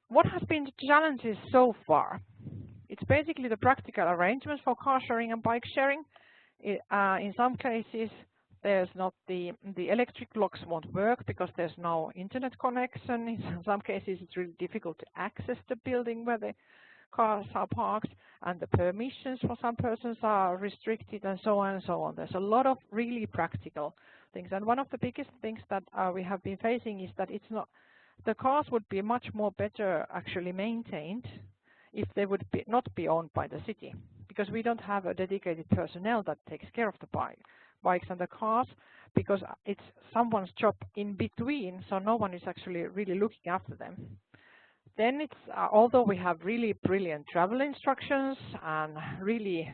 What has been the challenges so far? It's basically the practical arrangements for car sharing and bike sharing. In some cases, there's not the electric locks won't work because there's no internet connection. In some cases, it's really difficult to access the building where the cars are parked, and the permissions for some persons are restricted, and so on and so on. There's a lot of really practical things, and one of the biggest things that we have been facing is that it's not, the cars would be much more better actually maintained if they would not be owned by the city, because we don't have a dedicated personnel that takes care of the bikes and the cars, because it's someone's job in between, so no one is actually really looking after them. Then it's, although we have really brilliant travel instructions and really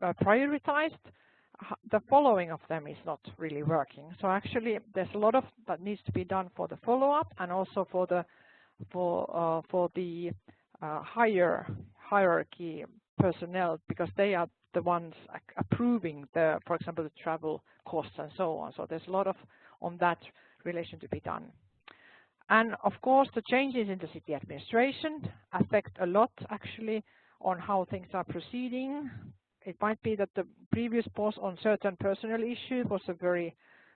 prioritized, the following of them is not really working. So actually there's a lot of that needs to be done for the follow-up, and also for the higher hierarchy personnel, because they are the ones approving the, for example, the travel costs and so on. So there's a lot of on that relation to be done. And of course, the changes in the city administration affect a lot actually on how things are proceeding. It might be that the previous boss on certain personnel issues was a very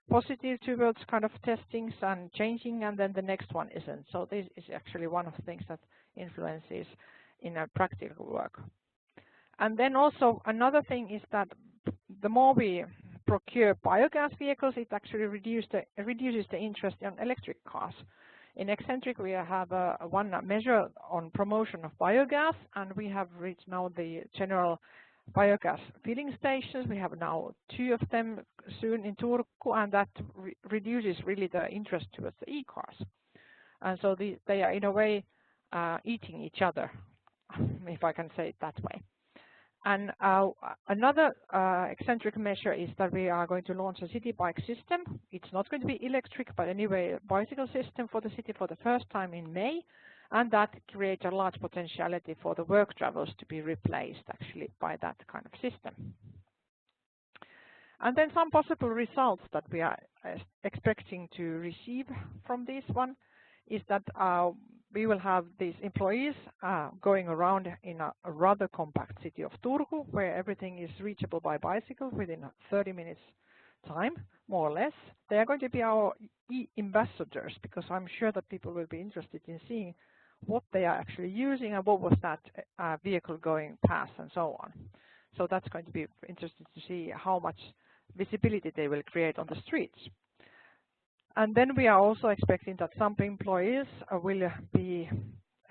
positive towards kind of testings and changing, and then the next one isn't. So this is actually one of the things that influences in a practical work. And then also another thing is that the more we procure biogas vehicles, it actually reduces the interest in electric cars. In Eccentric, we have one measure on promotion of biogas, and we have reached now the general biogas filling stations. We have now 2 of them soon in Turku, and that reduces really the interest towards the e-cars. And so they are in a way eating each other, if I can say it that way. And another eccentric measure is that we are going to launch a city bike system. It's not going to be electric, but anyway, a bicycle system for the city for the first time in May. And that creates a large potentiality for the work travels to be replaced actually by that kind of system. And then some possible results that we are expecting to receive from this one is that we will have these employees going around in a rather compact city of Turku, where everything is reachable by bicycle within 30 minutes time, more or less. They are going to be our e-ambassadors, because I'm sure that people will be interested in seeing what they are actually using and what was that vehicle going past and so on. So that's going to be interesting to see how much visibility they will create on the streets. And then we are also expecting that some employees will be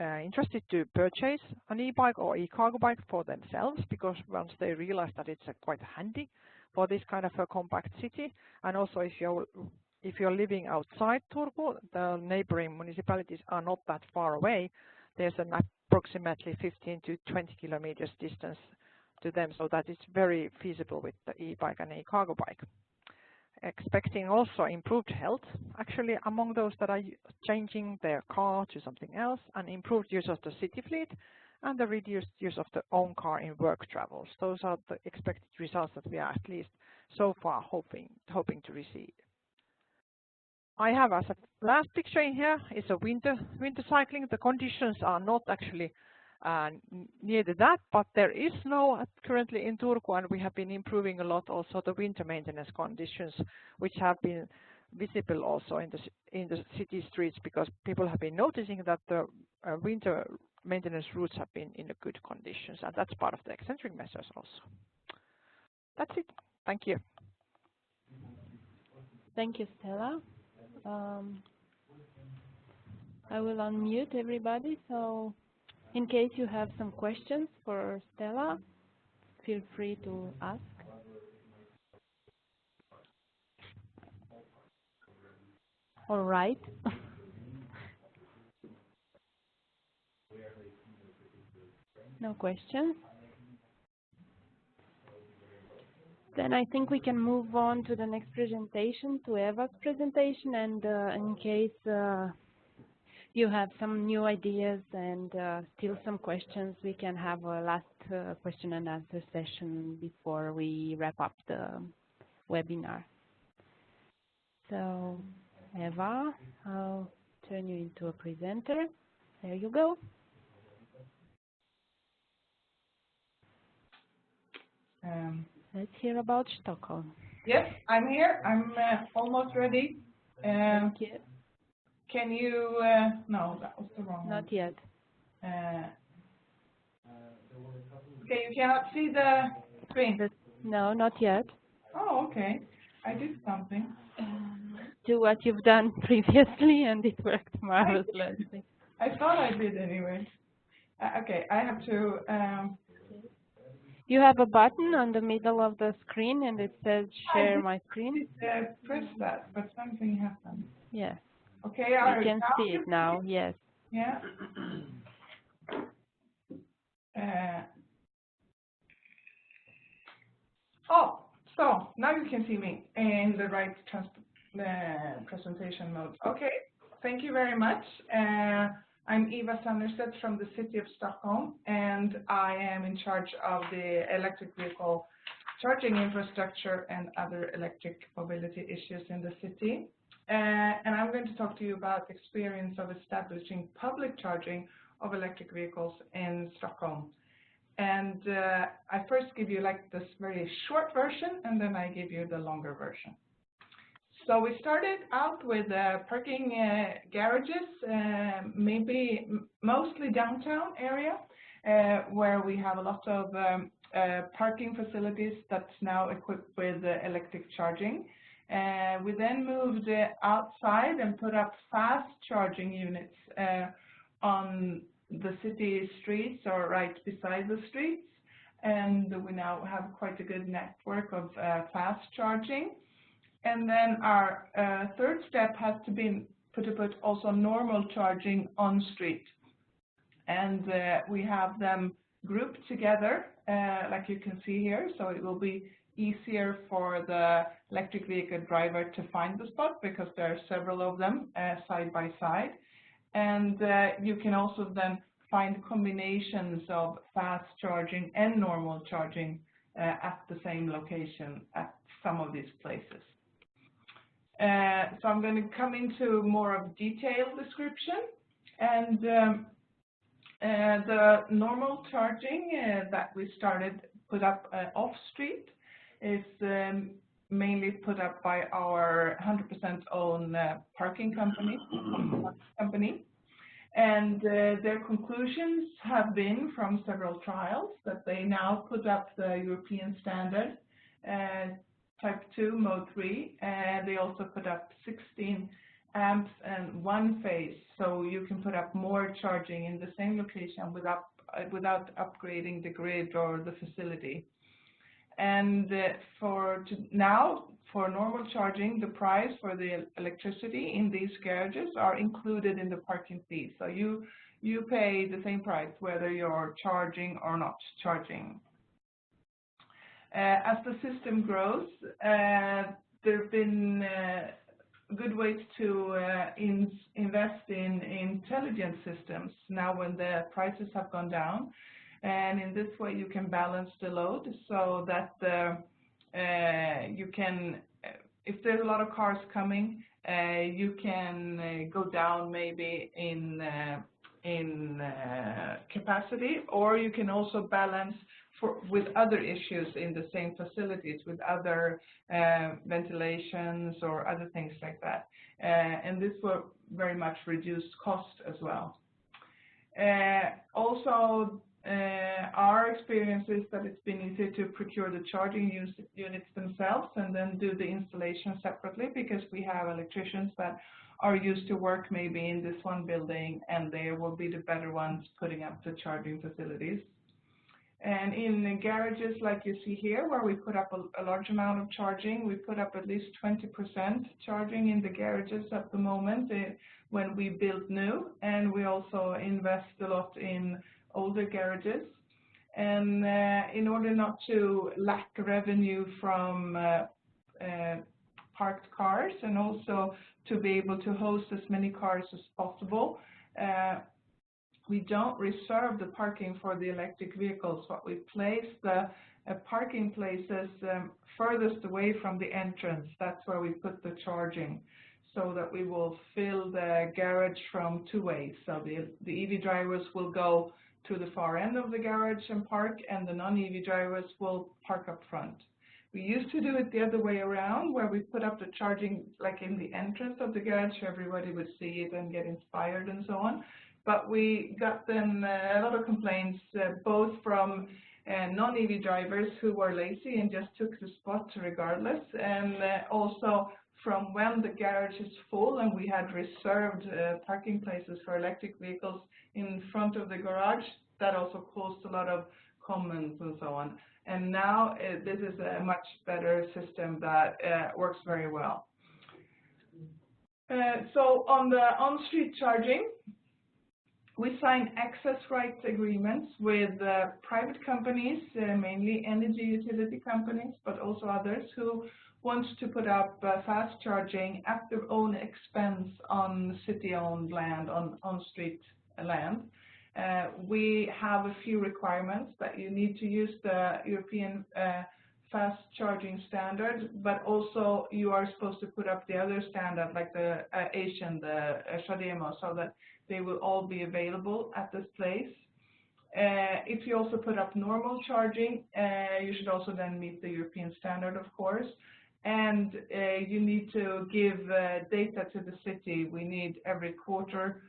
interested to purchase an e-bike or e-cargo bike for themselves, because once they realize that it's quite handy for this kind of a compact city. And also if you're living outside Turku, the neighboring municipalities are not that far away. There's an approximately 15 to 20 kilometers distance to them, so that it's very feasible with the e-bike and e-cargo bike. Expecting also improved health actually among those that are changing their car to something else, and improved use of the city fleet, and the reduced use of the own car in work travels. Those are the expected results that we are at least so far hoping to receive. I have as a last picture in here is a winter cycling. The conditions are not actually near to that, but there is snow currently in Turku, and we have been improving a lot also the winter maintenance conditions, which have been visible also in the city streets, because people have been noticing that the winter maintenance routes have been in a good conditions, and that's part of the eccentric measures also. That's it. Thank you. Thank you, Stella. I will unmute everybody, so in case you have some questions for Stella, feel free to ask. All right. No questions? Then I think we can move on to the next presentation, to Eva's presentation, and in case you have some new ideas and still some questions, we can have a last question and answer session before we wrap up the webinar. So, Eva, I'll turn you into a presenter. There you go. Let's hear about Stockholm. Yes, I'm here. I'm almost ready. Thank you. Can you, no, that was the wrong one. Not yet. Okay, you cannot see the screen? No, not yet. Oh, okay. I did something. Do what you've done previously, and it worked marvelously. I thought I did anyway. Okay, I have to... You have a button on the middle of the screen, and it says share my screen. Press that, but something happened. Yes. Okay, you can see it now, yes. Yeah. Oh, so now you can see me in the right presentation mode. Okay, thank you very much. I'm Eva Sanderstedt from the city of Stockholm, and I am in charge of the electric vehicle charging infrastructure and other electric mobility issues in the city. And I'm going to talk to you about the experience of establishing public charging of electric vehicles in Stockholm. And I first give you like this very short version, and then I give you the longer version. So we started out with parking garages, mostly downtown area, where we have a lot of parking facilities that's now equipped with electric charging. We then moved outside and put up fast charging units on the city streets or right beside the streets. And we now have quite a good network of fast charging. And then our third step has to be to put also normal charging on street. And we have them grouped together, like you can see here. So it will be easier for the electric vehicle driver to find the spot because there are several of them side by side. And you can also then find combinations of fast charging and normal charging at the same location at some of these places. So I'm going to come into more of detailed description. And the normal charging that we started put up off street is mainly put up by our 100% owned parking company. And their conclusions have been from several trials that they now put up the European standard Type 2 Mode 3. They also put up 16 amps and one phase, so you can put up more charging in the same location without upgrading the grid or the facility. And for normal charging, the price for the electricity in these garages are included in the parking fee. So you pay the same price whether you're charging or not charging. As the system grows, there have been good ways to invest in intelligent systems now when the prices have gone down. And in this way, you can balance the load so that you can, if there's a lot of cars coming, you can go down maybe in capacity, or you can also balance with other issues in the same facilities, with other ventilations or other things like that. And this will very much reduce cost as well. Also, our experience is that it's been easier to procure the charging units themselves and then do the installation separately, because we have electricians that are used to work maybe in this one building, and they will be the better ones putting up the charging facilities. And in the garages, like you see here, where we put up a large amount of charging, we put up at least 20% charging in the garages at the moment when we build new, and we also invest a lot in older garages. And in order not to lack revenue from parked cars, and also to be able to host as many cars as possible, we don't reserve the parking for the electric vehicles, but we place the parking places furthest away from the entrance. That's where we put the charging, so that we will fill the garage from two ways. So the EV drivers will go to the far end of the garage and park, and the non-EV drivers will park up front. We used to do it the other way around, where we put up the charging like in the entrance of the garage, so everybody would see it and get inspired and so on. But we got then a lot of complaints, both from non-EV drivers who were lazy and just took the spot regardless, and also from when the garage is full and we had reserved parking places for electric vehicles in front of the garage. That also caused a lot of comments and so on. And now this is a much better system that works very well. So on the on-street charging, we sign access rights agreements with private companies, mainly energy utility companies, but also others who want to put up fast charging at their own expense on city-owned land, on street land. We have a few requirements that you need to use the European fast charging standard, but also you are supposed to put up the other standard, like the Asian, the Shademo, so that they will all be available at this place. If you also put up normal charging, you should also then meet the European standard, of course. And you need to give data to the city. We need every quarter,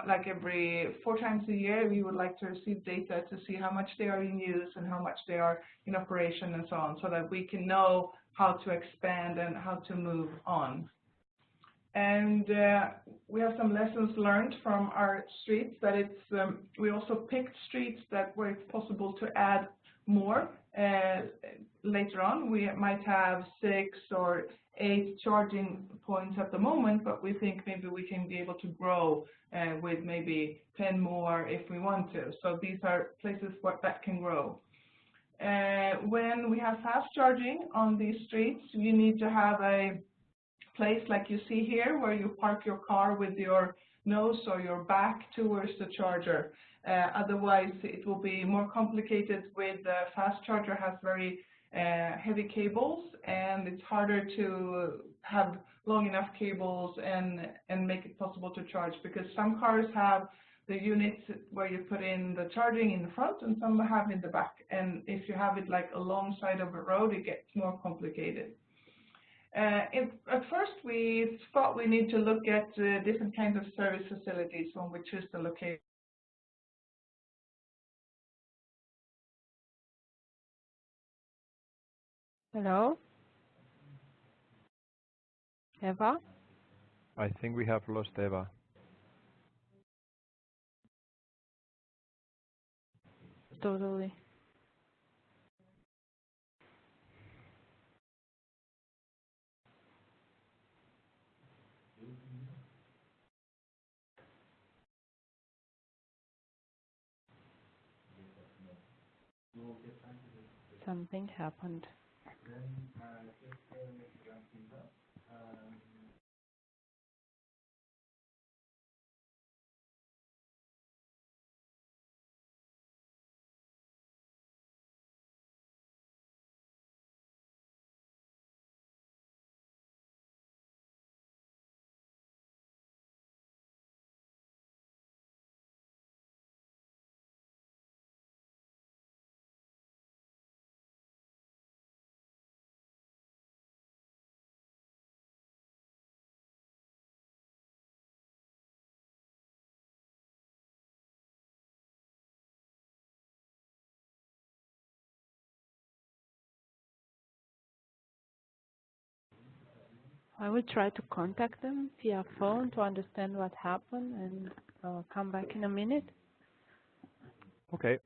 like every 4 times a year, we would like to receive data to see how much they are in use and how much they are in operation and so on, so that we can know how to expand and how to move on. And we have some lessons learned from our streets, that it's, we also picked streets that where it's possible to add more later on. We might have 6 or 8 charging points at the moment, but we think maybe we can be able to grow with maybe 10 more if we want to. So these are places that can grow. When we have fast charging on these streets, you need to have a place like you see here, where you park your car with your nose or your back towards the charger. Otherwise, it will be more complicated. With the fast charger has very heavy cables, and it's harder to have long enough cables and make it possible to charge, because some cars have the units where you put in the charging in the front and some have in the back. And if you have it like alongside of a road, it gets more complicated. At first, we thought we need to look at different kinds of service facilities when we choose the location. Hello? Eva? I think we have lost Eva. Totally. Something happened. I will try to contact them via phone to understand what happened and come back in a minute. Okay.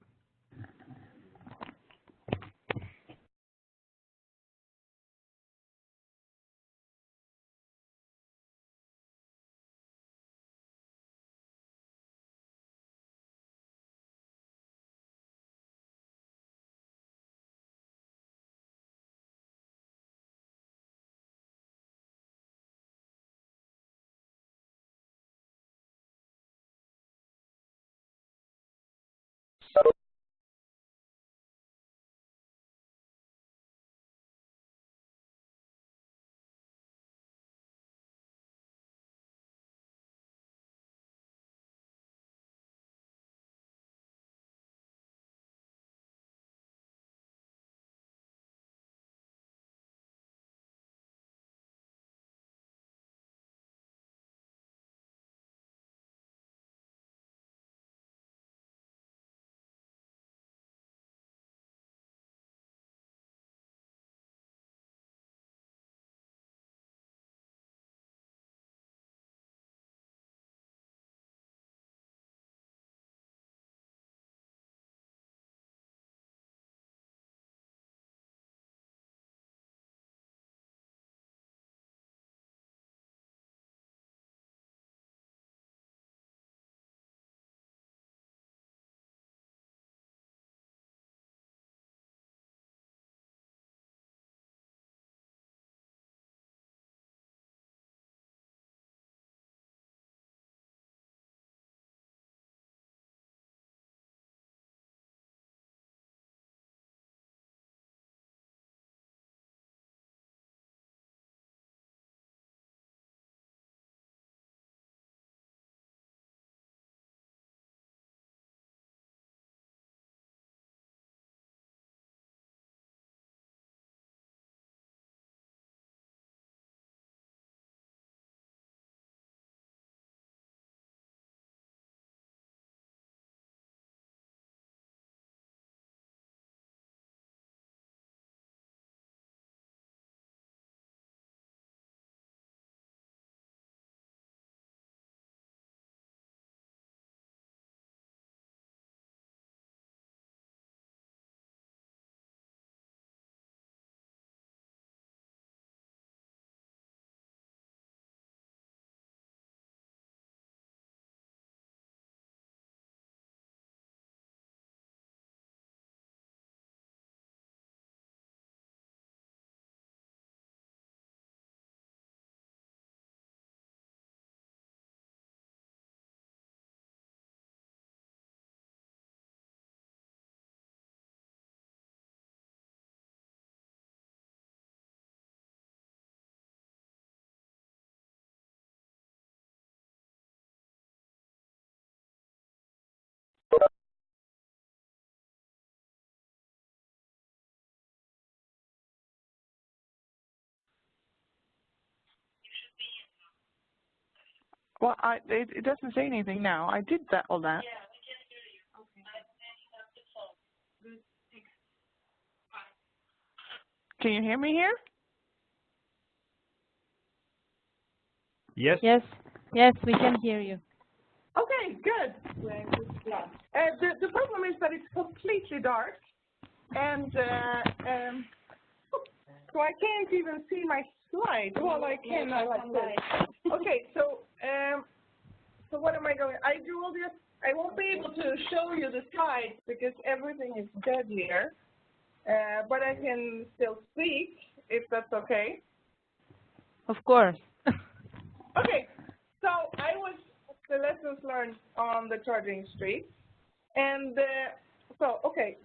Well, it doesn't say anything now. I did all that. Yeah, we can hear you. Okay. I'm setting up the phone. Good. Thanks. Bye. Can you hear me here? Yes. Yes, yes, we can hear you. Okay, good. The problem is that it's completely dark, and so I can't even see my slides. Well, I can like this. Okay, so what am I going? I won't be able to show you the slides because everything is dead here, but I can still speak if that's okay. Of course. Okay, so I was the lessons learned on the charging streets, and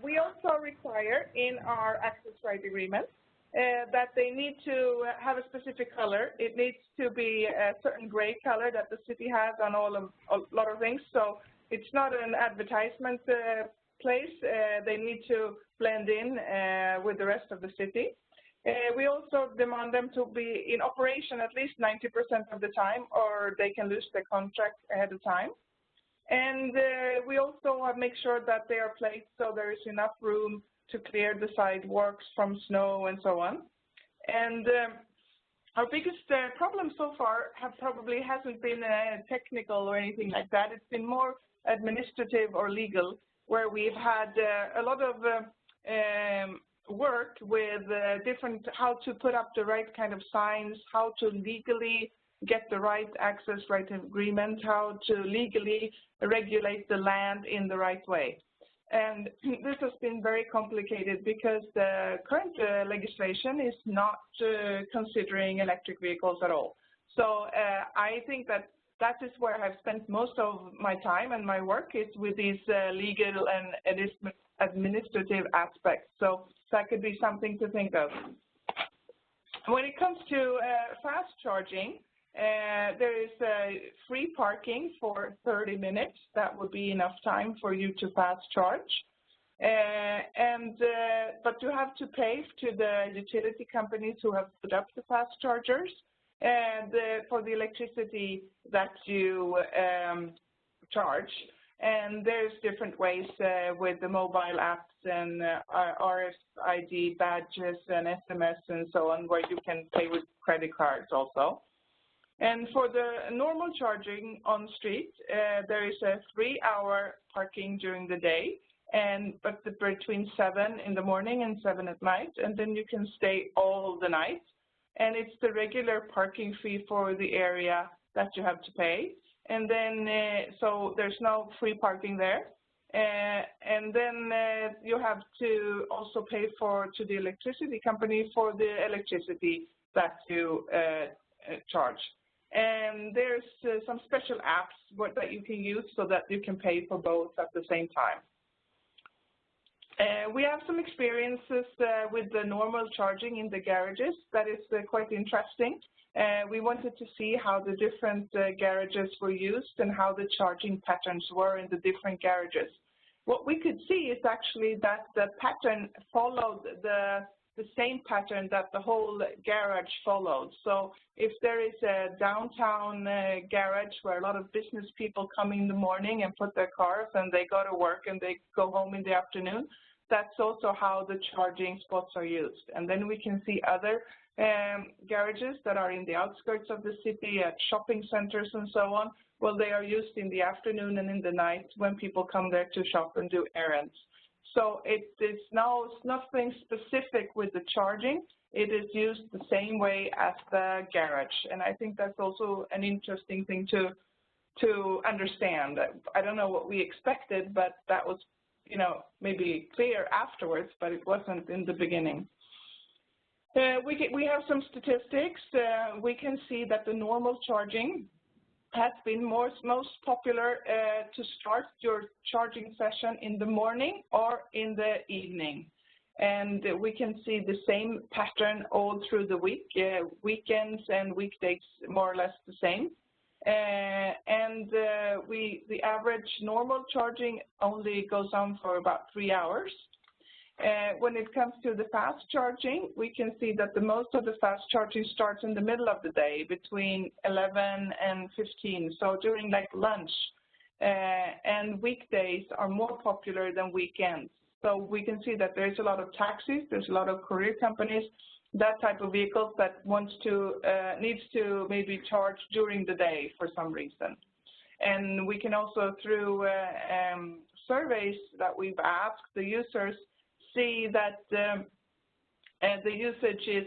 we also require in our access right agreement that they need to have a specific color. It needs to be a certain gray color that the city has on a lot of things. So it's not an advertisement place. They need to blend in with the rest of the city. We also demand them to be in operation at least 90% of the time, or they can lose their contract ahead of time. And we also make sure that they are placed so there is enough room to clear the sidewalks from snow and so on. And our biggest problem so far probably hasn't been technical or anything like that. It's been more administrative or legal, where we've had a lot of work with how to put up the right kind of signs, how to legally get the right access right agreement, how to legally regulate the land in the right way. And this has been very complicated because the current legislation is not considering electric vehicles at all. So I think that is where I've spent most of my time and my work is with these legal and administrative aspects. So that could be something to think of. When it comes to fast charging, there is free parking for 30 minutes. That would be enough time for you to fast charge. But you have to pay to the utility companies who have put up the fast chargers and for the electricity that you charge. And there's different ways with the mobile apps and RFID badges and SMS and so on, where you can pay with credit cards also. And for the normal charging on street, there is a 3-hour parking during the day, but between 7 in the morning and 7 at night, and then you can stay all the night. And it's the regular parking fee for the area that you have to pay. And then, so there's no free parking there. And then you have to also pay to the electricity company for the electricity that you charge. And there's some special apps that you can use so that you can pay for both at the same time. We have some experiences with the normal charging in the garages. That is quite interesting. We wanted to see how the different garages were used and how the charging patterns were in the different garages. What we could see is actually that the pattern followed the same pattern that the whole garage followed. So if there is a downtown garage where a lot of business people come in the morning and put their cars and they go to work and they go home in the afternoon, that's also how the charging spots are used. And then we can see other garages that are in the outskirts of the city at shopping centers and so on. Well, they are used in the afternoon and in the night when people come there to shop and do errands. So it's nothing specific with the charging. It is used the same way as the garage. And I think that's also an interesting thing to understand. I don't know what we expected, but that was, maybe clear afterwards, but it wasn't in the beginning. We have some statistics. We can see that the normal charging has been most popular to start your charging session in the morning or in the evening. And we can see the same pattern all through the week, weekends and weekdays more or less the same. The average normal charging only goes on for about 3 hours. When it comes to the fast charging, we can see that the most of the fast charging starts in the middle of the day, between 11 and 15, so during like lunch. And weekdays are more popular than weekends. So we can see that there's a lot of taxis, there's a lot of courier companies, that type of vehicles that needs to maybe charge during the day for some reason. And we can also, through surveys that we've asked the users, see that the usage is,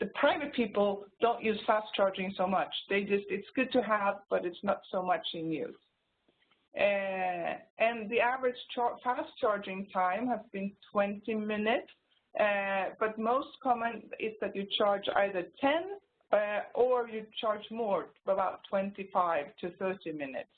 the private people don't use fast charging so much. It's good to have, but it's not so much in use. And the average fast charging time has been 20 minutes, but most common is that you charge either 10 or you charge more, about 25 to 30 minutes.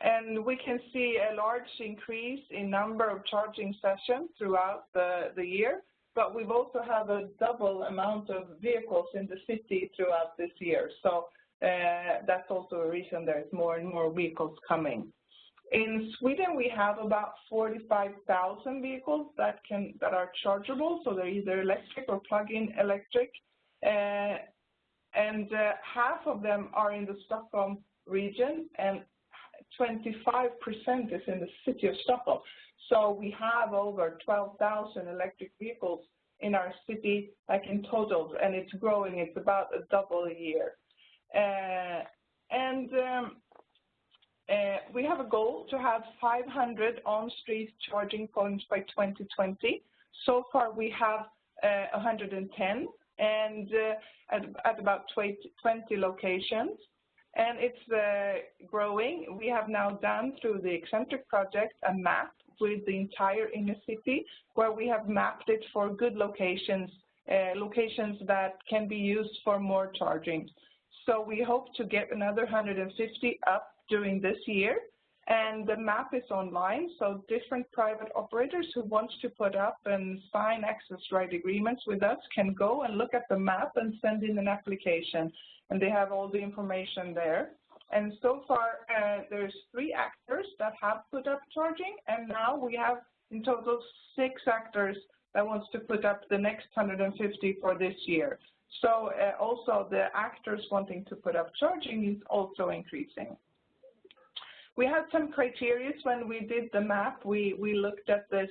And we can see a large increase in number of charging sessions throughout the year, but we've also had a double amount of vehicles in the city throughout this year. So that's also a reason there's more and more vehicles coming. In Sweden, we have about 45,000 vehicles that are chargeable, so they're either electric or plug-in electric, and half of them are in the Stockholm region, and 25% is in the city of Stockholm. So we have over 12,000 electric vehicles in our city, like in total, and it's growing. It's about a double a year. We have a goal to have 500 on-street charging points by 2020. So far, we have 110, and at about 20 locations. And it's growing. We have now done, through the Eccentric project, a map with the entire inner city, where we have mapped it for good locations, locations that can be used for more charging. So we hope to get another 150 up during this year. And the map is online, so different private operators who want to put up and sign access right agreements with us can go and look at the map and send in an application. And they have all the information there. And so far, there's 3 actors that have put up charging, and now we have in total 6 actors that wants to put up the next 150 for this year. So also the actors wanting to put up charging is also increasing. We had some criteria when we did the map. We looked at this,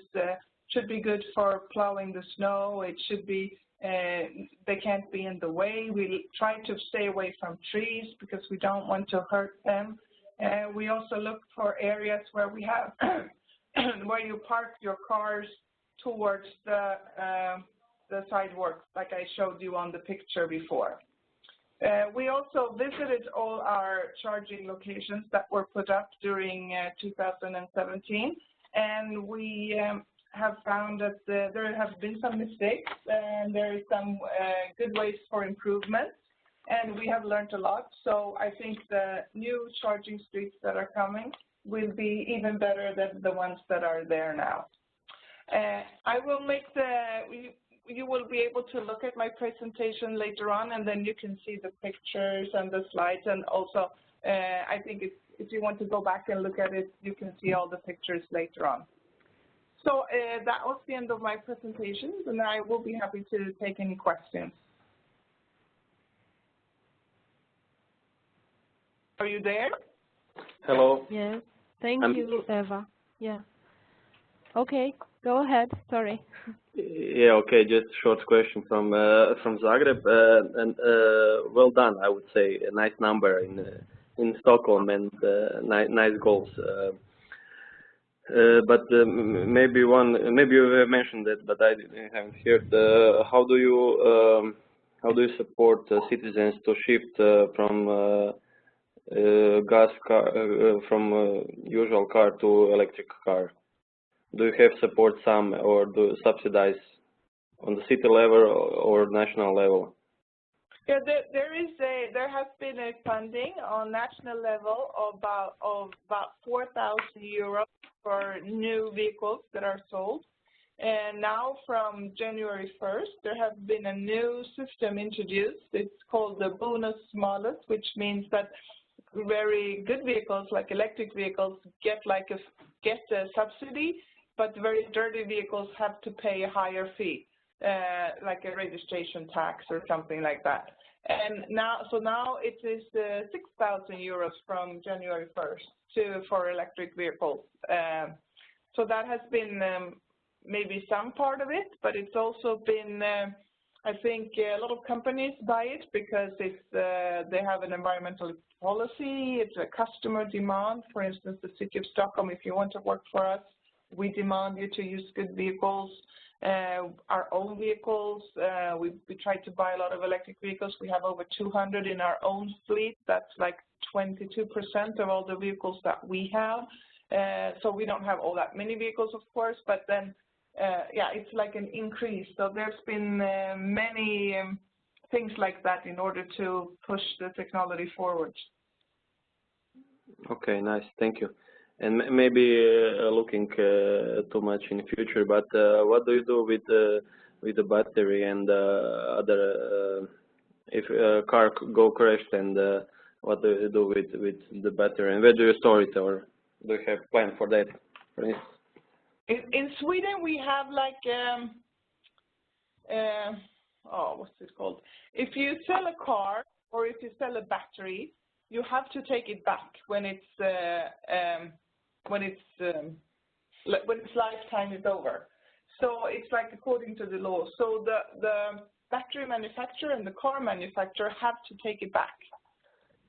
should be good for plowing the snow. It should be, they can't be in the way. We try to stay away from trees because we don't want to hurt them. We also look for areas where we have, where you park your cars towards the sidewalk, like I showed you on the picture before. We also visited all our charging locations that were put up during 2017, and we have found that there have been some mistakes, and there is some good ways for improvement, and we have learned a lot. So I think the new charging streets that are coming will be even better than the ones that are there now. I will make you will be able to look at my presentation later on, and then you can see the pictures and the slides. And also, I think if you want to go back and look at it, you can see all the pictures later on. So that was the end of my presentation, and I will be happy to take any questions. Are you there? Hello. Yes. Thank you, Eva. Yeah. Okay, go ahead. Sorry. Yeah, okay, just a short question from Zagreb, and well done, I would say, a nice number in Stockholm, and nice goals. But maybe you have mentioned that, but I haven't heard. How do you support citizens to shift from gas car, from usual car to electric car? Do you have support some, or do you subsidize on the city level or national level? Yeah, there has been a funding on national level of about 4,000 euros for new vehicles that are sold. And now from January 1st, there has been a new system introduced. It's called the bonus malus, which means that very good vehicles, like electric vehicles, get a subsidy, but very dirty vehicles have to pay a higher fee, like a registration tax or something like that. And now it is 6,000 euros from January 1st for electric vehicles. So that has been maybe some part of it, but it's also been, I think, a lot of companies buy it because it's, they have an environmental policy. It's a customer demand. For instance, the city of Stockholm, if you want to work for us, we demand you to use good vehicles. Our own vehicles, we try to buy a lot of electric vehicles. We have over 200 in our own fleet. That's like 22% of all the vehicles that we have. So we don't have all that many vehicles, of course, but then, yeah, it's like an increase. So there's been many things like that in order to push the technology forward. Okay, nice. Thank you. And maybe looking too much in the future, but what do you do with the battery and other? If a car go crashed, and what do you do with the battery, and where do you store it, or do you have plan for that? For instance? In Sweden, we have like what's it called? If you sell a car or if you sell a battery, you have to take it back when its lifetime is over. So it's like according to the law. So the battery manufacturer and the car manufacturer have to take it back.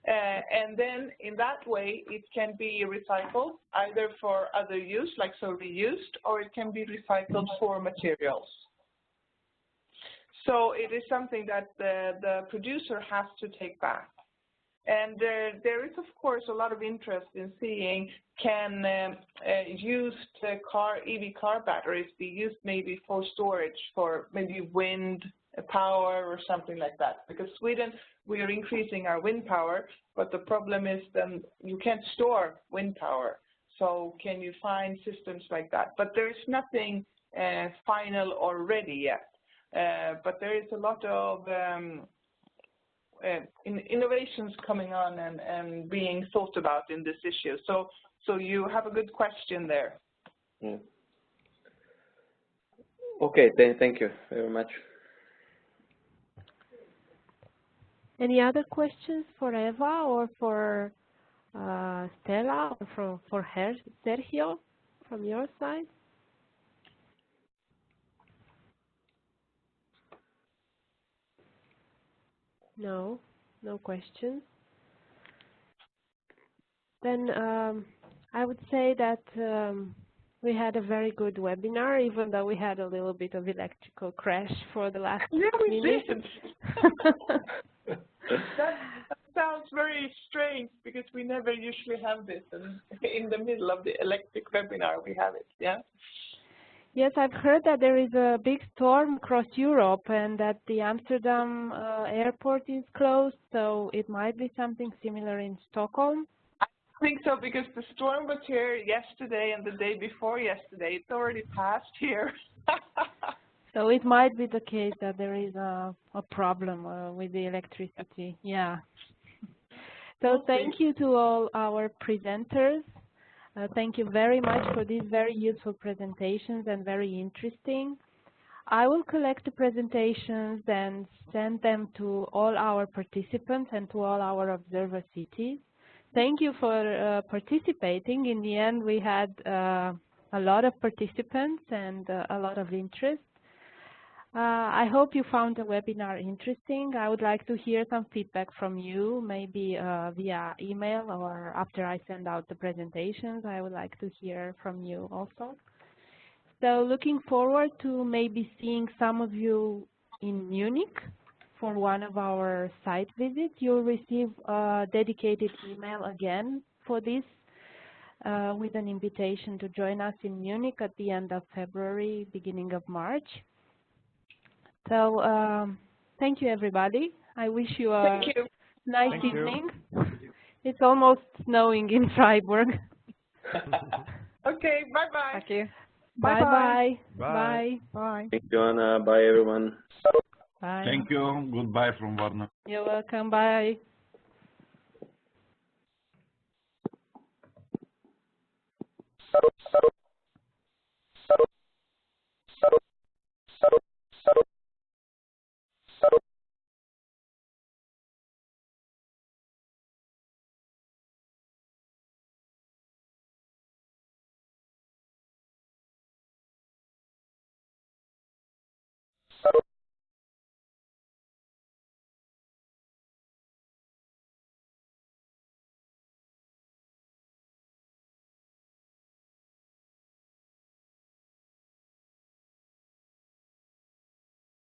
And then in that way, it can be recycled either for other use, like so reused, or it can be recycled for materials. So it is something that the producer has to take back. And there is, of course, a lot of interest in seeing can used EV car batteries be used maybe for storage, for maybe wind power or something like that. Because Sweden, we are increasing our wind power, but the problem is then you can't store wind power. So can you find systems like that? But there is nothing final or ready yet. But there is a lot of innovations coming on and being thought about in this issue. So you have a good question there. Yeah. Okay, thank you very much. Any other questions for Eva or for Stella or for Sergio from your side? No, no questions. Then I would say that we had a very good webinar, even though we had a little bit of electrical crash for the last minute. Did. That sounds very strange because we never usually have this in the middle of the electric webinar. We have it, yeah. Yes, I've heard that there is a big storm across Europe and that the Amsterdam airport is closed, so it might be something similar in Stockholm. I think so because the storm was here yesterday and the day before yesterday. It's already passed here. So it might be the case that there is a problem with the electricity. Yeah. So thank you to all our presenters. Thank you very much for these very useful presentations and very interesting. I will collect the presentations and send them to all our participants and to all our observer cities. Thank you for participating. In the end, we had a lot of participants and a lot of interest. I hope you found the webinar interesting. I would like to hear some feedback from you, maybe via email or after I send out the presentations. I would like to hear from you also. So looking forward to maybe seeing some of you in Munich for one of our site visits. You'll receive a dedicated email again for this with an invitation to join us in Munich at the end of February, beginning of March. So thank you, everybody. I wish you a nice evening. It's almost snowing in Freiburg. Okay, bye-bye. Thank you. Bye-bye. Bye. Bye. Thank you, Anna. Bye, everyone. Bye. Thank you. Goodbye from Varna. You're welcome. Bye.